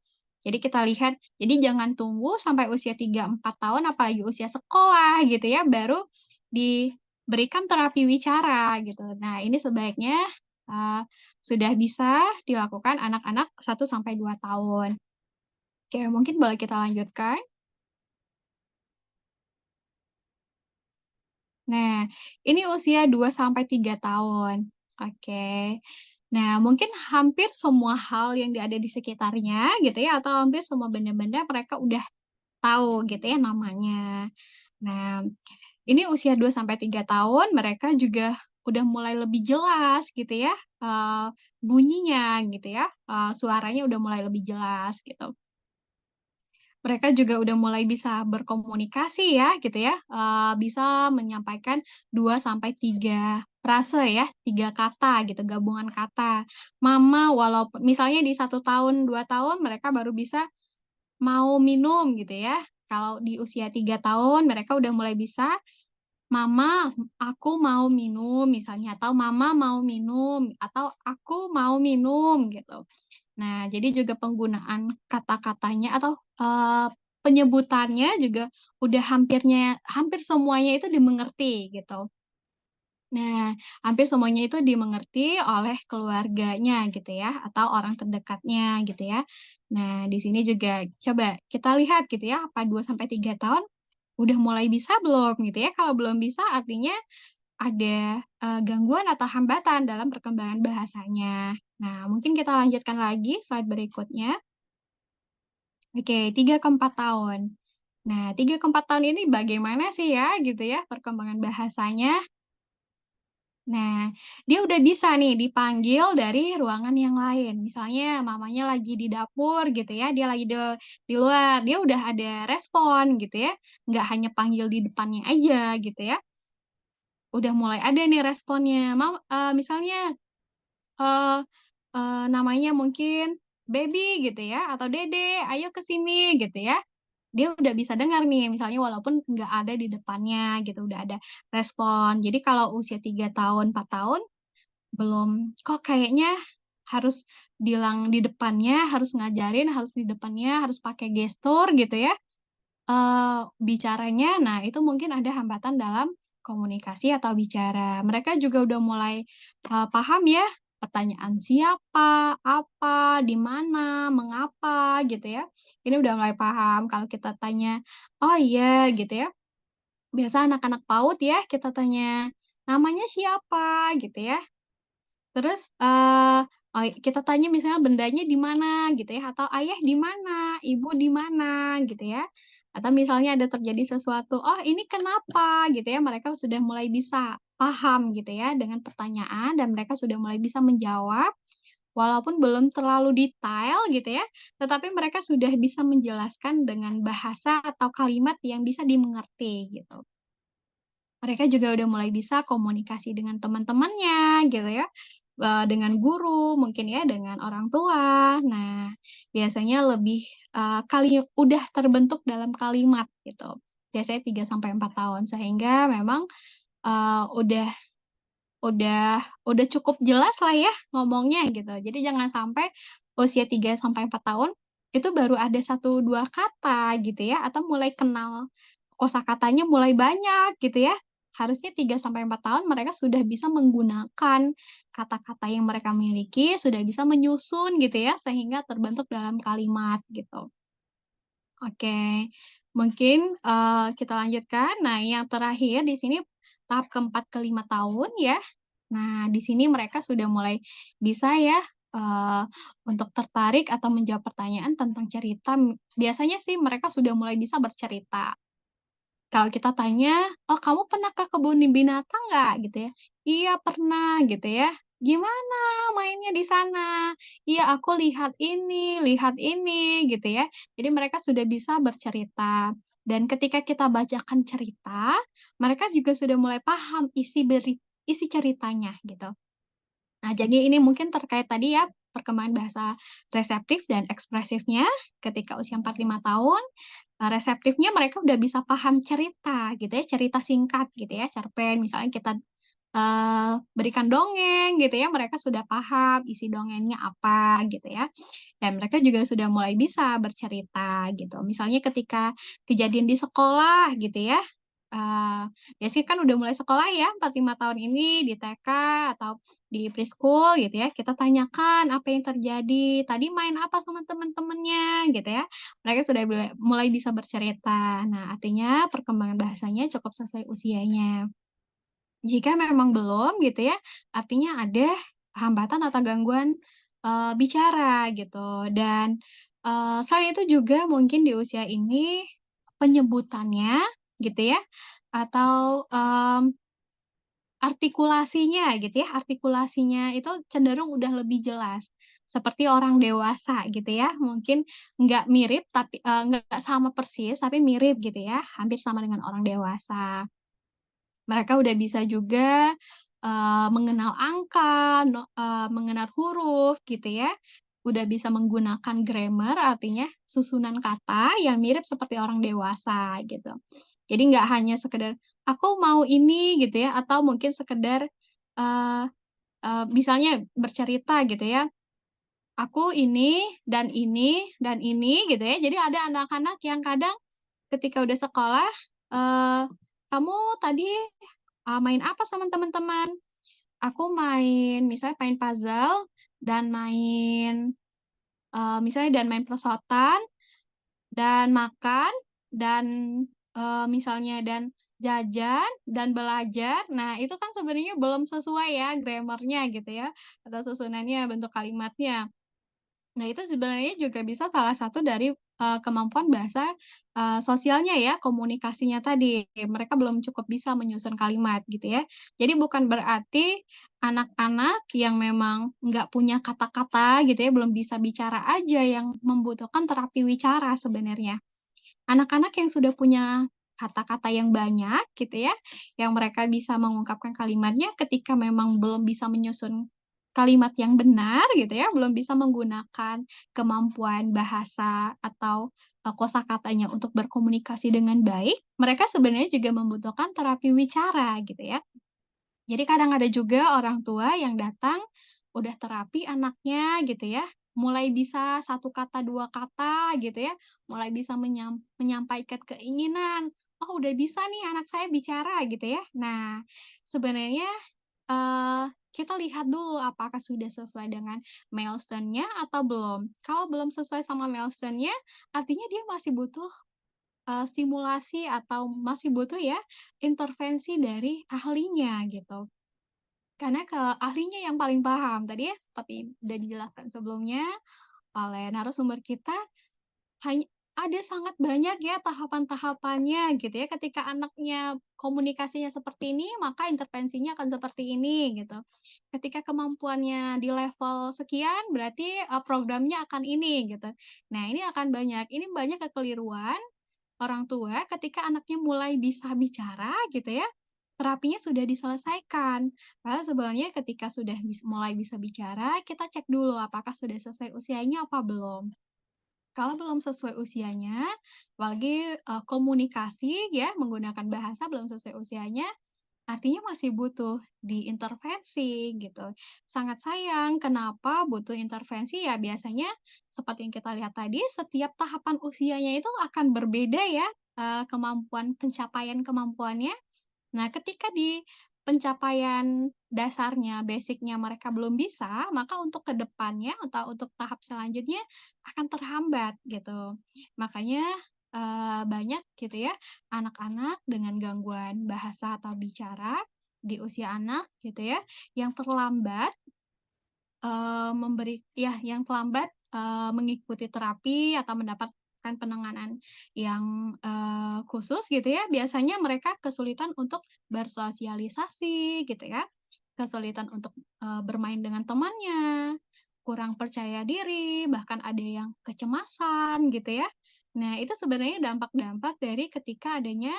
Jadi kita lihat, jadi jangan tunggu sampai usia 3 4 tahun, apalagi usia sekolah gitu ya, baru diberikan terapi wicara gitu. Nah, ini sebaiknya, eee, sudah bisa dilakukan anak-anak 1 sampai 2 tahun. Oke, mungkin boleh kita lanjutkan. Nah, ini usia 2 sampai 3 tahun. Oke. Nah, mungkin hampir semua hal yang ada di sekitarnya gitu ya, atau hampir semua benda-benda mereka udah tahu gitu ya namanya. Nah, ini usia 2 sampai 3 tahun mereka juga udah mulai lebih jelas gitu ya, bunyinya gitu ya, suaranya udah mulai lebih jelas gitu. Mereka juga udah mulai bisa berkomunikasi ya gitu ya, bisa menyampaikan 2 sampai 3 frase ya, 3 kata gitu, gabungan kata. Mama walaupun misalnya di 1 tahun, 2 tahun mereka baru bisa mau minum gitu ya. Kalau di usia 3 tahun mereka udah mulai bisa, "Mama, aku mau minum," misalnya, atau "Mama mau minum," atau "Aku mau minum," gitu. Nah, jadi juga penggunaan kata-katanya atau, penyebutannya juga udah hampir semuanya itu dimengerti gitu. Nah, hampir semuanya itu dimengerti oleh keluarganya gitu ya, atau orang terdekatnya gitu ya. Nah, di sini juga coba kita lihat gitu ya, apa 2 sampai 3 tahun udah mulai bisa belum gitu ya. Kalau belum bisa artinya ada, gangguan atau hambatan dalam perkembangan bahasanya. Nah, mungkin kita lanjutkan lagi slide berikutnya. Oke, 3 ke 4 tahun. Nah, 3 ke 4 tahun ini bagaimana sih ya gitu ya perkembangan bahasanya. Nah, dia udah bisa nih dipanggil dari ruangan yang lain. Misalnya mamanya lagi di dapur gitu ya, dia lagi di luar, dia udah ada respon gitu ya, nggak hanya panggil di depannya aja gitu ya. Udah mulai ada nih responnya, misalnya, eee namanya mungkin baby gitu ya, atau dede, ayo ke sini gitu ya. dia udah bisa dengar nih, misalnya walaupun nggak ada di depannya gitu, udah ada respon. Jadi kalau usia 3 tahun, 4 tahun, belum, kok kayaknya harus bilang di depannya, harus ngajarin, harus di depannya, harus pakai gestur gitu ya, bicaranya, nah itu mungkin ada hambatan dalam komunikasi atau bicara. Mereka juga udah mulai, paham ya, pertanyaan siapa, apa, di mana, mengapa, gitu ya. Ini udah mulai paham kalau kita tanya, "Oh iya," gitu ya. Biasa anak-anak PAUD ya, kita tanya, "Namanya siapa?" Gitu ya. Terus, kita tanya misalnya bendanya di mana gitu ya, atau ayah di mana, ibu di mana gitu ya. Atau misalnya ada terjadi sesuatu, "Oh ini kenapa?" Gitu ya, mereka sudah mulai bisa paham gitu ya dengan pertanyaan dan mereka sudah mulai bisa menjawab, walaupun belum terlalu detail gitu ya, tetapi mereka sudah bisa menjelaskan dengan bahasa atau kalimat yang bisa dimengerti gitu. Mereka juga udah mulai bisa komunikasi dengan teman-temannya gitu ya, dengan guru mungkin ya, dengan orang tua. Nah, biasanya lebih, udah terbentuk dalam kalimat gitu. Biasanya 3 sampai 4 tahun, sehingga memang, udah udah cukup jelas lah ya ngomongnya gitu. Jadi jangan sampai usia 3 sampai 4 tahun, itu baru ada satu 2 kata gitu ya, atau mulai kenal kosakatanya mulai banyak gitu ya. Harusnya 3 sampai 4 tahun mereka sudah bisa menggunakan kata-kata yang mereka miliki, sudah bisa menyusun gitu ya, sehingga terbentuk dalam kalimat gitu. Oke, mungkin, kita lanjutkan. Nah, yang terakhir di sini tahap keempat ke 5 tahun ya. Nah, di sini mereka sudah mulai bisa ya, eee, untuk tertarik atau menjawab pertanyaan tentang cerita. Biasanya sih mereka sudah mulai bisa bercerita. Kalau kita tanya, "Oh, kamu pernah ke kebun binatang nggak?" Gitu ya. "Iya, pernah." Gitu ya. "Gimana mainnya di sana?" "Iya, aku lihat ini," gitu ya. Jadi mereka sudah bisa bercerita. Dan ketika kita bacakan cerita, mereka juga sudah mulai paham isi ceritanya gitu. Nah, jadi ini mungkin terkait tadi ya, perkembangan bahasa reseptif dan ekspresifnya ketika usia 4 5 tahun, reseptifnya mereka udah bisa paham cerita gitu ya, cerita singkat gitu ya, cerpen misalnya kita, berikan dongeng gitu ya, mereka sudah paham isi dongengnya apa gitu ya, dan mereka juga sudah mulai bisa bercerita gitu. Misalnya ketika kejadian di sekolah gitu ya, Eee, biasanya kan udah mulai sekolah ya 4 5 tahun ini di TK atau di preschool gitu ya, kita tanyakan apa yang terjadi, tadi main apa sama temen-temennya gitu ya. Mereka sudah mulai bisa bercerita. Nah, artinya perkembangan bahasanya cukup sesuai usianya. Jika memang belum gitu ya, artinya ada hambatan atau gangguan, bicara gitu. Dan, selain itu juga mungkin di usia ini penyebutannya gitu ya, atau, artikulasinya gitu ya, artikulasinya itu cenderung udah lebih jelas, seperti orang dewasa gitu ya. Mungkin nggak mirip tapi nggak sama persis, tapi mirip gitu ya, hampir sama dengan orang dewasa. Mereka udah bisa juga, mengenal angka, mengenal huruf gitu ya, udah bisa menggunakan grammar, artinya susunan kata yang mirip seperti orang dewasa gitu. Jadi nggak hanya sekedar, "Aku mau ini," gitu ya, atau mungkin sekedar, eee misalnya bercerita gitu ya, "Aku ini, dan ini, dan ini," gitu ya. Jadi ada anak-anak yang kadang ketika udah sekolah, eee, "Kamu tadi main apa sama teman-teman?" "Aku main," misalnya main puzzle dan main, misalnya dan main perosotan, dan makan, dan, misalnya dan jajan, dan belajar. Nah, itu kan sebenarnya belum sesuai ya grammar-nya gitu ya, atau susunannya, bentuk kalimatnya. Nah, itu sebenarnya juga bisa salah satu dari, kemampuan bahasa, sosialnya ya, komunikasinya tadi. Mereka belum cukup bisa menyusun kalimat gitu ya. Jadi bukan berarti anak-anak yang memang nggak punya kata-kata gitu ya, belum bisa bicara aja yang membutuhkan terapi wicara sebenarnya. Anak-anak yang sudah punya kata-kata yang banyak gitu ya, yang mereka bisa mengungkapkan kalimatnya ketika memang belum bisa menyusun kalimat yang benar gitu ya, belum bisa menggunakan kemampuan bahasa atau, kosakatanya untuk berkomunikasi dengan baik, mereka sebenarnya juga membutuhkan terapi wicara gitu ya. Jadi kadang ada juga orang tua yang datang, udah terapi anaknya gitu ya, mulai bisa satu kata, 2 kata gitu ya, mulai bisa menyampaikan keinginan, "Oh udah bisa nih anak saya bicara," gitu ya. Nah, sebenarnya, kita lihat dulu apakah sudah sesuai dengan milestone-nya atau belum. Kalau belum sesuai sama milestone-nya, artinya dia masih butuh, stimulasi atau masih butuh ya intervensi dari ahlinya gitu. Karena ahlinya yang paling paham. Tadi ya seperti udah dijelaskan sebelumnya oleh narasumber kita, ada sangat banyak ya tahapan-tahapannya gitu ya, ketika anaknya komunikasinya seperti ini, maka intervensinya akan seperti ini gitu. Ketika kemampuannya di level sekian, berarti, programnya akan ini gitu. Nah, ini akan banyak, ini banyak kekeliruan orang tua ketika anaknya mulai bisa bicara gitu ya, terapinya sudah diselesaikan. Padahal sebenarnya ketika sudah mulai bisa bicara, kita cek dulu apakah sudah sesuai usianya apa belum. Kalau belum sesuai usianya, apalagi, komunikasi ya, menggunakan bahasa belum sesuai usianya, artinya masih butuh diintervensi gitu. Sangat sayang kenapa butuh intervensi ya biasanya seperti yang kita lihat tadi setiap tahapan usianya itu akan berbeda ya, kemampuan pencapaian kemampuannya. Nah, ketika di pencapaian dasarnya, basic-nya mereka belum bisa, maka untuk ke depannya atau untuk tahap selanjutnya akan terhambat gitu. Makanya, banyak gitu ya anak-anak dengan gangguan bahasa atau bicara di usia anak gitu ya, yang terlambat, yang terlambat, mengikuti terapi atau mendapatkan penanganan yang, khusus gitu ya, biasanya mereka kesulitan untuk bersosialisasi gitu ya, kesulitan untuk, bermain dengan temannya, kurang percaya diri, bahkan ada yang kecemasan gitu ya. Nah, itu sebenarnya dampak-dampak dari ketika adanya,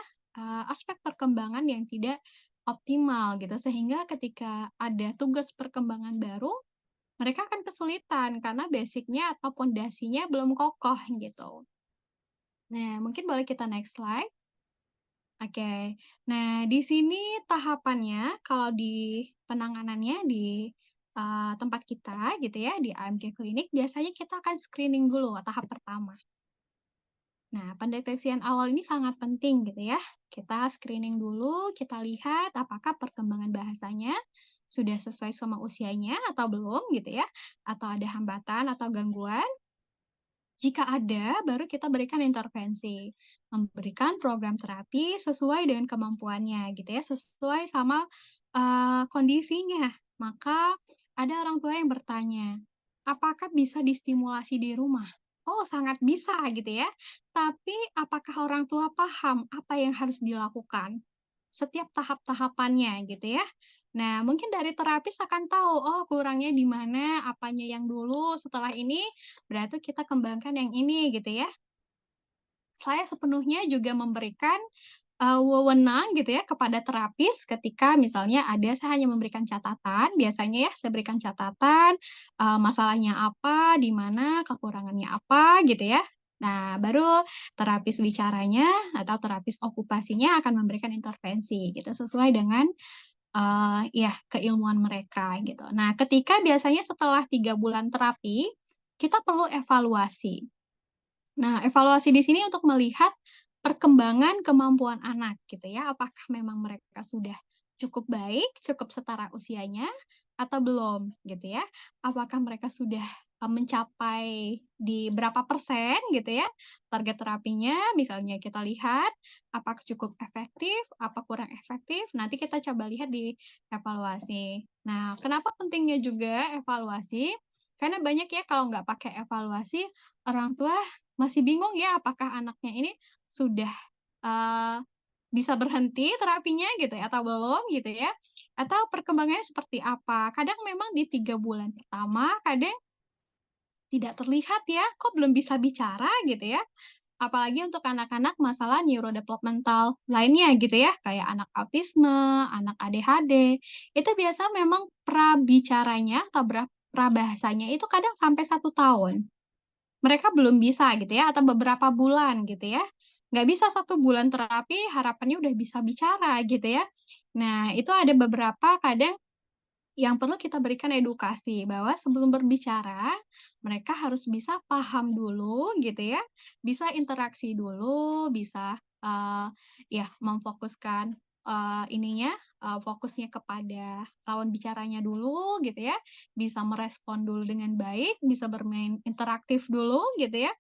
aspek perkembangan yang tidak optimal gitu, sehingga ketika ada tugas perkembangan baru, mereka akan kesulitan karena basic-nya atau pondasinya belum kokoh gitu. Nah, mungkin boleh kita next slide. Oke. Nah, di sini tahapannya kalau di penanganannya di, tempat kita gitu ya, di AMK klinik biasanya kita akan screening dulu tahap pertama. Nah, pendeteksian awal ini sangat penting gitu ya. Kita screening dulu, kita lihat apakah perkembangan bahasanya sudah sesuai sama usianya atau belum gitu ya, atau ada hambatan atau gangguan. Jika ada, baru kita berikan intervensi, memberikan program terapi sesuai dengan kemampuannya gitu ya, sesuai sama, kondisinya. Maka ada orang tua yang bertanya, "Apakah bisa distimulasi di rumah?" Oh, sangat bisa gitu ya. Tapi apakah orang tua paham apa yang harus dilakukan? Setiap tahap-tahapannya gitu ya. Nah, mungkin dari terapis akan tahu, oh kurangnya di mana, apanya yang dulu, setelah ini berarti kita kembangkan yang ini gitu ya. Saya sepenuhnya juga memberikan, wewenang gitu ya kepada terapis ketika misalnya saya hanya memberikan catatan, biasanya ya saya berikan catatan, masalahnya apa, di mana, kekurangannya apa gitu ya. Nah, baru terapis bicaranya atau terapis okupasinya akan memberikan intervensi gitu, sesuai dengan, iya keilmuan mereka gitu. Nah, ketika biasanya setelah 3 bulan terapi, kita perlu evaluasi. Nah, evaluasi di sini untuk melihat perkembangan kemampuan anak gitu ya, apakah memang mereka sudah cukup baik, cukup setara usianya atau belum gitu ya. Apakah mereka sudah, mencapai di berapa persen gitu ya, target terapinya, misalnya kita lihat apakah cukup efektif, apa kurang efektif, nanti kita coba lihat di evaluasi. Nah, kenapa pentingnya juga evaluasi, karena banyak ya kalau nggak pakai evaluasi, orang tua masih bingung ya apakah anaknya ini sudah, eee, bisa berhenti terapinya gitu ya atau belum gitu ya, atau perkembangannya seperti apa. Kadang memang di 3 bulan pertama, kadang tidak terlihat ya, kok belum bisa bicara gitu ya, Apalagi untuk anak-anak masalah neurodevelopmental lainnya gitu ya, kayak anak autisme, anak ADHD, itu biasa memang prabicaranya atau prabahasanya itu kadang sampai 1 tahun. Mereka belum bisa gitu ya, atau beberapa bulan gitu ya. Nggak bisa 1 bulan terapi harapannya udah bisa bicara gitu ya. Nah, itu ada beberapa kadang yang perlu kita berikan edukasi bahwa sebelum berbicara, mereka harus bisa paham dulu gitu ya, bisa interaksi dulu, bisa, ya memfokuskan, fokusnya kepada lawan bicaranya dulu gitu ya, bisa merespon dulu dengan baik, bisa bermain interaktif dulu gitu ya,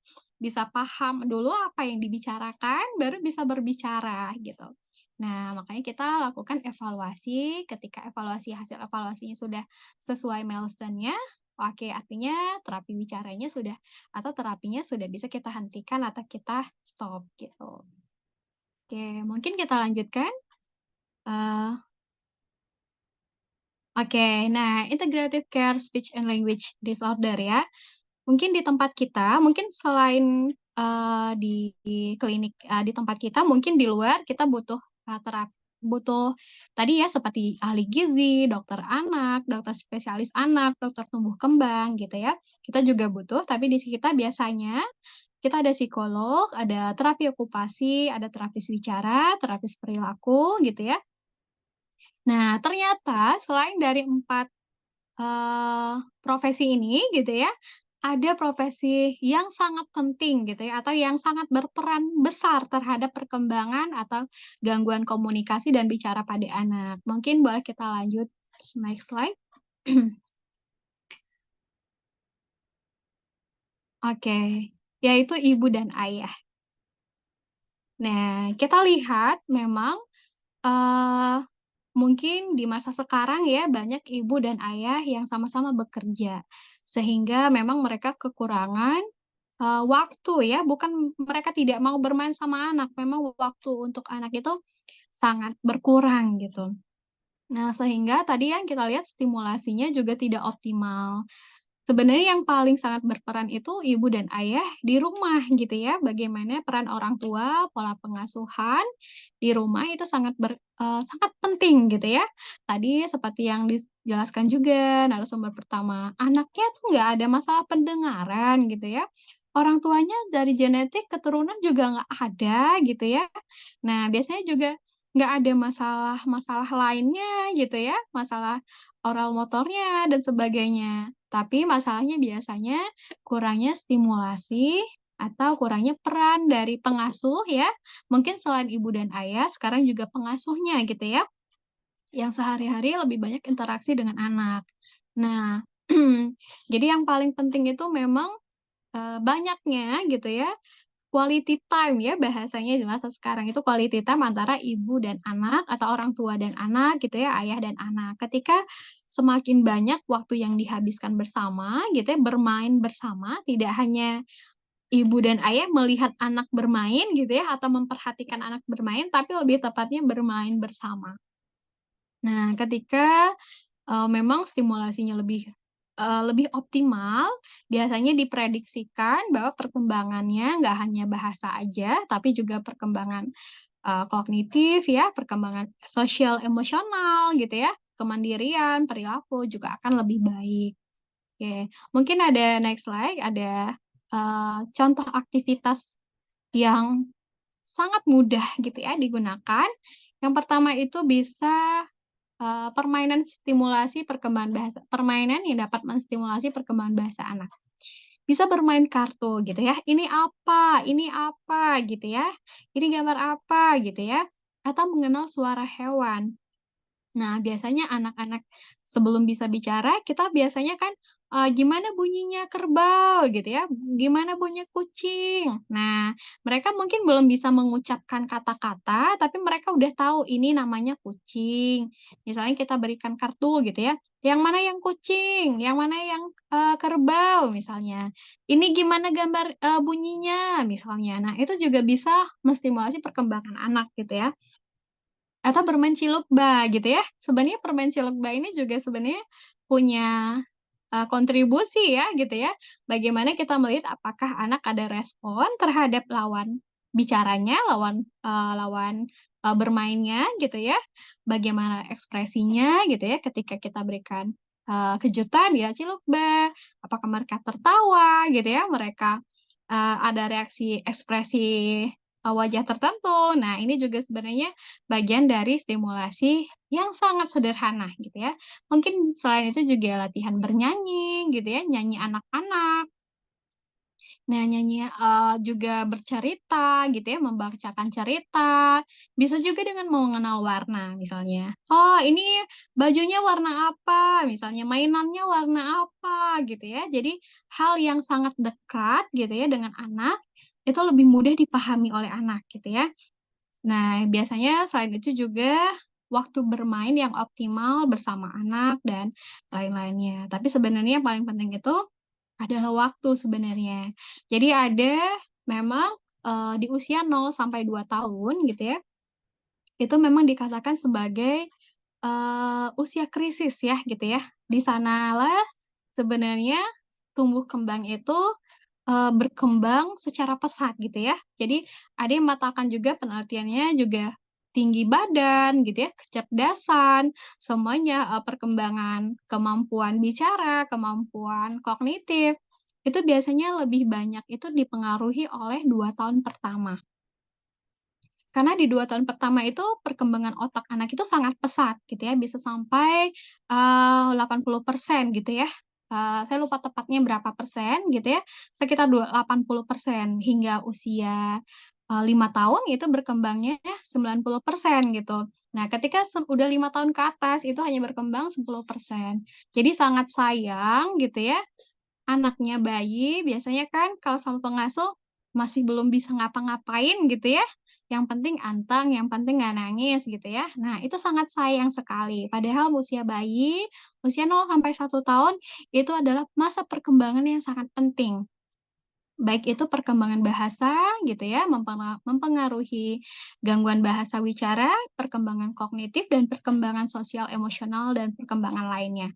bisa paham dulu apa yang dibicarakan, baru bisa berbicara gitu. Nah, makanya kita lakukan evaluasi, ketika hasil evaluasinya sudah sesuai milestone-nya, oke, artinya terapi bicaranya sudah atau terapinya sudah bisa kita hentikan atau kita stop, gitu. Oke, mungkin kita lanjutkan, eee, oke, nah integrative care speech and language disorder ya, mungkin di tempat kita, mungkin selain, di klinik di tempat kita, mungkin di luar kita butuh, butuh tadi ya seperti ahli gizi, dokter anak, dokter spesialis anak, dokter tumbuh kembang gitu ya. Kita juga butuh, tapi di kita biasanya kita ada psikolog, ada terapi okupasi, ada terapis bicara, terapis perilaku gitu ya. Nah, ternyata selain dari 4 profesi ini gitu ya, ada profesi yang sangat penting gitu ya, atau yang sangat berperan besar terhadap perkembangan atau gangguan komunikasi dan bicara pada anak. Mungkin boleh kita lanjut next slide. Oke, yaitu ibu dan ayah. Nah, kita lihat memang, eee, mungkin di masa sekarang ya banyak ibu dan ayah yang sama-sama bekerja, sehingga memang mereka kekurangan waktu ya, bukan mereka tidak mau bermain sama anak, memang waktu untuk anak itu sangat berkurang gitu. Nah, sehingga tadi yang kita lihat stimulasinya juga tidak optimal. Sebenarnya yang paling sangat berperan itu ibu dan ayah di rumah gitu ya, bagaimana peran orang tua, pola pengasuhan di rumah itu sangat penting gitu ya. Tadi seperti yang dijelaskan juga narasumber pertama, anaknya tuh nggak ada masalah pendengaran gitu ya, orang tuanya dari genetik keturunan juga nggak ada gitu ya. Nah, biasanya juga nggak ada masalah-masalah lainnya gitu ya, masalah oral motornya dan sebagainya. Tapi masalahnya biasanya kurangnya stimulasi atau kurangnya peran dari pengasuh ya, mungkin selain ibu dan ayah, sekarang juga pengasuhnya gitu ya, yang sehari-hari lebih banyak interaksi dengan anak. Nah, jadi yang paling penting itu memang, banyaknya gitu ya, quality time ya bahasanya di masa sekarang itu quality time antara ibu dan anak atau orang tua dan anak gitu ya, ayah dan anak. Ketika semakin banyak waktu yang dihabiskan bersama gitu ya, bermain bersama, tidak hanya ibu dan ayah melihat anak bermain gitu ya, atau memperhatikan anak bermain, tapi lebih tepatnya bermain bersama. Nah, ketika memang stimulasinya lebih optimal, biasanya diprediksikan bahwa perkembangannya nggak hanya bahasa aja, tapi juga perkembangan, kognitif ya, perkembangan sosial emosional gitu ya, kemandirian, perilaku juga akan lebih baik. Oke, mungkin ada next slide, ada, contoh aktivitas yang sangat mudah gitu ya digunakan. Yang pertama itu bisa permainan yang dapat menstimulasi perkembangan bahasa anak. Bisa bermain kartu gitu ya, ini apa, gitu ya, ini gambar apa, gitu ya, atau mengenal suara hewan. Nah, biasanya anak-anak sebelum bisa bicara, kita biasanya kan, gimana bunyinya kerbau gitu ya, gimana bunyi kucing. Nah, mereka mungkin belum bisa mengucapkan kata-kata, tapi mereka udah tahu ini namanya kucing. Misalnya kita berikan kartu gitu ya, yang mana yang kucing, yang mana yang, kerbau misalnya. Ini gimana gambar bunyinya misalnya. Nah, itu juga bisa menstimulasi perkembangan anak gitu ya. Atau bermain cilukba gitu ya. Sebenarnya permain cilukba ini juga sebenarnya punya, kontribusi ya gitu ya, bagaimana kita melihat apakah anak ada respon terhadap lawan bicaranya, lawan bermainnya gitu ya, bagaimana ekspresinya gitu ya ketika kita berikan, kejutan ya cilukba, apakah mereka tertawa gitu ya, mereka, ada reaksi ekspresi, wajah tertentu. Nah ini juga sebenarnya bagian dari stimulasi yang sangat sederhana gitu ya. Mungkin selain itu juga latihan bernyanyi gitu ya, nyanyi anak-anak. Nah, nyanyi, juga bercerita gitu ya, membacakan cerita, bisa juga dengan mengenal warna misalnya, "Oh ini bajunya warna apa?" Misalnya, "Mainannya warna apa?" Gitu ya. Jadi hal yang sangat dekat gitu ya dengan anak, itu lebih mudah dipahami oleh anak gitu ya. Nah, biasanya selain itu juga waktu bermain yang optimal bersama anak dan lain-lainnya. Tapi sebenarnya yang paling penting itu adalah waktu sebenarnya. Jadi ada memang, di usia 0 sampai 2 tahun gitu ya, itu memang dikatakan sebagai, usia krisis ya gitu ya. Di sanalah sebenarnya tumbuh kembang itu, berkembang secara pesat gitu ya. Jadi ada yang mengatakan juga penelitiannya juga tinggi badan gitu ya, kecerdasan, semuanya, perkembangan kemampuan bicara, kemampuan kognitif, itu biasanya lebih banyak itu dipengaruhi oleh 2 tahun pertama. Karena di 2 tahun pertama itu perkembangan otak anak itu sangat pesat gitu ya, bisa sampai, 80% gitu ya. Saya lupa tepatnya berapa persen gitu ya, sekitar 80% hingga usia, 5 tahun itu berkembangnya 90% gitu. Nah ketika udah 5 tahun ke atas itu hanya berkembang 10%. Jadi sangat sayang gitu ya, anaknya bayi biasanya kan kalau sama pengasuh masih belum bisa ngapa-ngapain gitu ya, yang penting anteng, yang penting nggak nangis gitu ya. Nah itu sangat sayang sekali, padahal usia bayi, usia 0 sampai 1 tahun, itu adalah masa perkembangan yang sangat penting. Baik itu perkembangan bahasa gitu ya, mempengaruhi gangguan bahasa wicara, perkembangan kognitif, dan perkembangan sosial emosional dan perkembangan lainnya.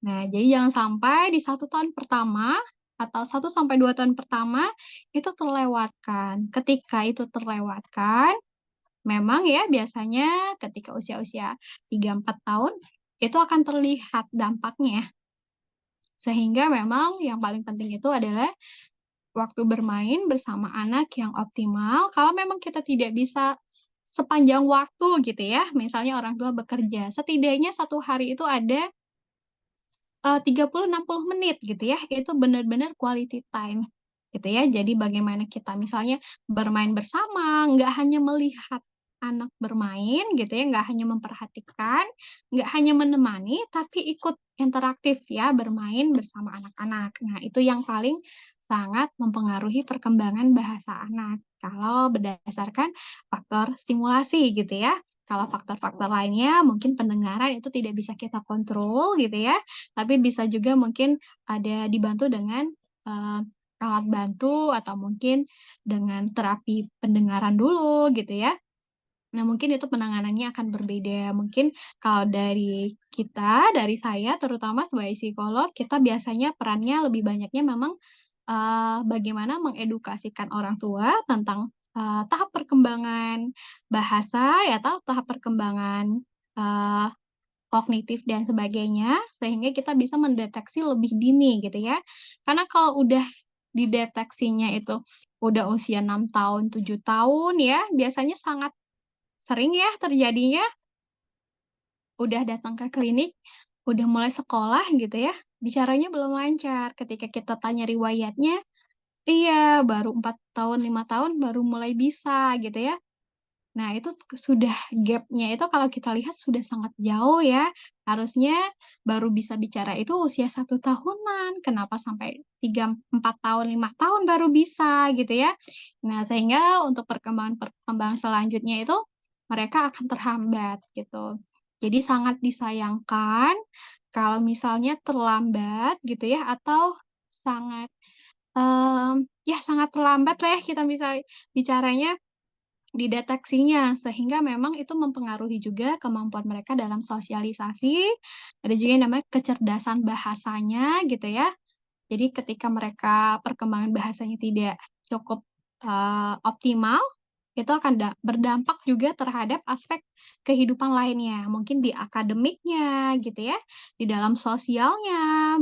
Nah, jadi jangan sampai di 1 tahun pertama atau 1 sampai 2 tahun pertama itu terlewatkan. Ketika itu terlewatkan, memang ya biasanya ketika usia-usia 3 4 tahun, itu akan terlihat dampaknya. Sehingga memang yang paling penting itu adalah waktu bermain bersama anak yang optimal. Kalau memang kita tidak bisa sepanjang waktu gitu ya, misalnya orang tua bekerja, setidaknya 1 hari itu ada 30, 60 menit gitu ya, itu benar-benar quality time, gitu ya. Jadi bagaimana kita misalnya bermain bersama, nggak hanya melihat anak bermain gitu ya, nggak hanya memperhatikan, nggak hanya menemani, tapi ikut interaktif ya, bermain bersama anak-anak. Nah, itu yang paling sangat mempengaruhi perkembangan bahasa anak, kalau berdasarkan faktor stimulasi gitu ya. Kalau faktor-faktor lainnya mungkin pendengaran itu tidak bisa kita kontrol gitu ya, tapi bisa juga mungkin ada dibantu dengan, eee, alat bantu atau mungkin dengan terapi pendengaran dulu gitu ya. Nah mungkin itu penanganannya akan berbeda. Mungkin kalau dari kita, dari saya terutama sebagai psikolog, kita biasanya perannya lebih banyaknya memang, bagaimana mengedukasikan orang tua tentang, tahap perkembangan bahasa ya atau tahap perkembangan, eee kognitif dan sebagainya, sehingga kita bisa mendeteksi lebih dini gitu ya. Karena kalau udah dideteksinya itu udah usia 6 tahun, 7 tahun ya, biasanya sangat sering ya terjadinya, udah datang ke klinik, udah mulai sekolah gitu ya, bicaranya belum lancar. Ketika kita tanya riwayatnya, iya baru 4 tahun, 5 tahun baru mulai bisa gitu ya. Nah, itu sudah gap-nya itu kalau kita lihat sudah sangat jauh ya. Harusnya baru bisa bicara itu usia 1 tahunan, kenapa sampai 3 4 tahun, 5 tahun baru bisa gitu ya. Nah, sehingga untuk perkembangan selanjutnya itu mereka akan terhambat gitu. Jadi sangat disayangkan kalau misalnya terlambat gitu ya atau sangat, ya sangat terlambat lah ya kita bisa bicaranya dideteksinya, sehingga memang itu mempengaruhi juga kemampuan mereka dalam sosialisasi, ada juga yang namanya kecerdasan bahasanya gitu ya. Jadi ketika mereka perkembangan bahasanya tidak cukup, optimal, itu akan berdampak juga terhadap aspek kehidupan lainnya, mungkin di akademiknya gitu ya, di dalam sosialnya,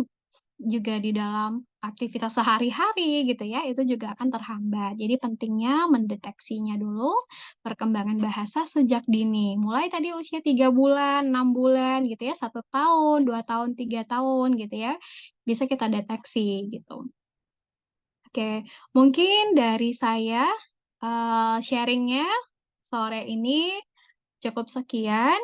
juga di dalam aktivitas sehari-hari gitu ya, itu juga akan terhambat. Jadi pentingnya mendeteksinya dulu perkembangan bahasa sejak dini, mulai tadi usia 3 bulan, 6 bulan gitu ya, 1 tahun, 2 tahun, 3 tahun gitu ya, bisa kita deteksi gitu. Oke, mungkin dari saya, sharing-nya sore ini cukup sekian.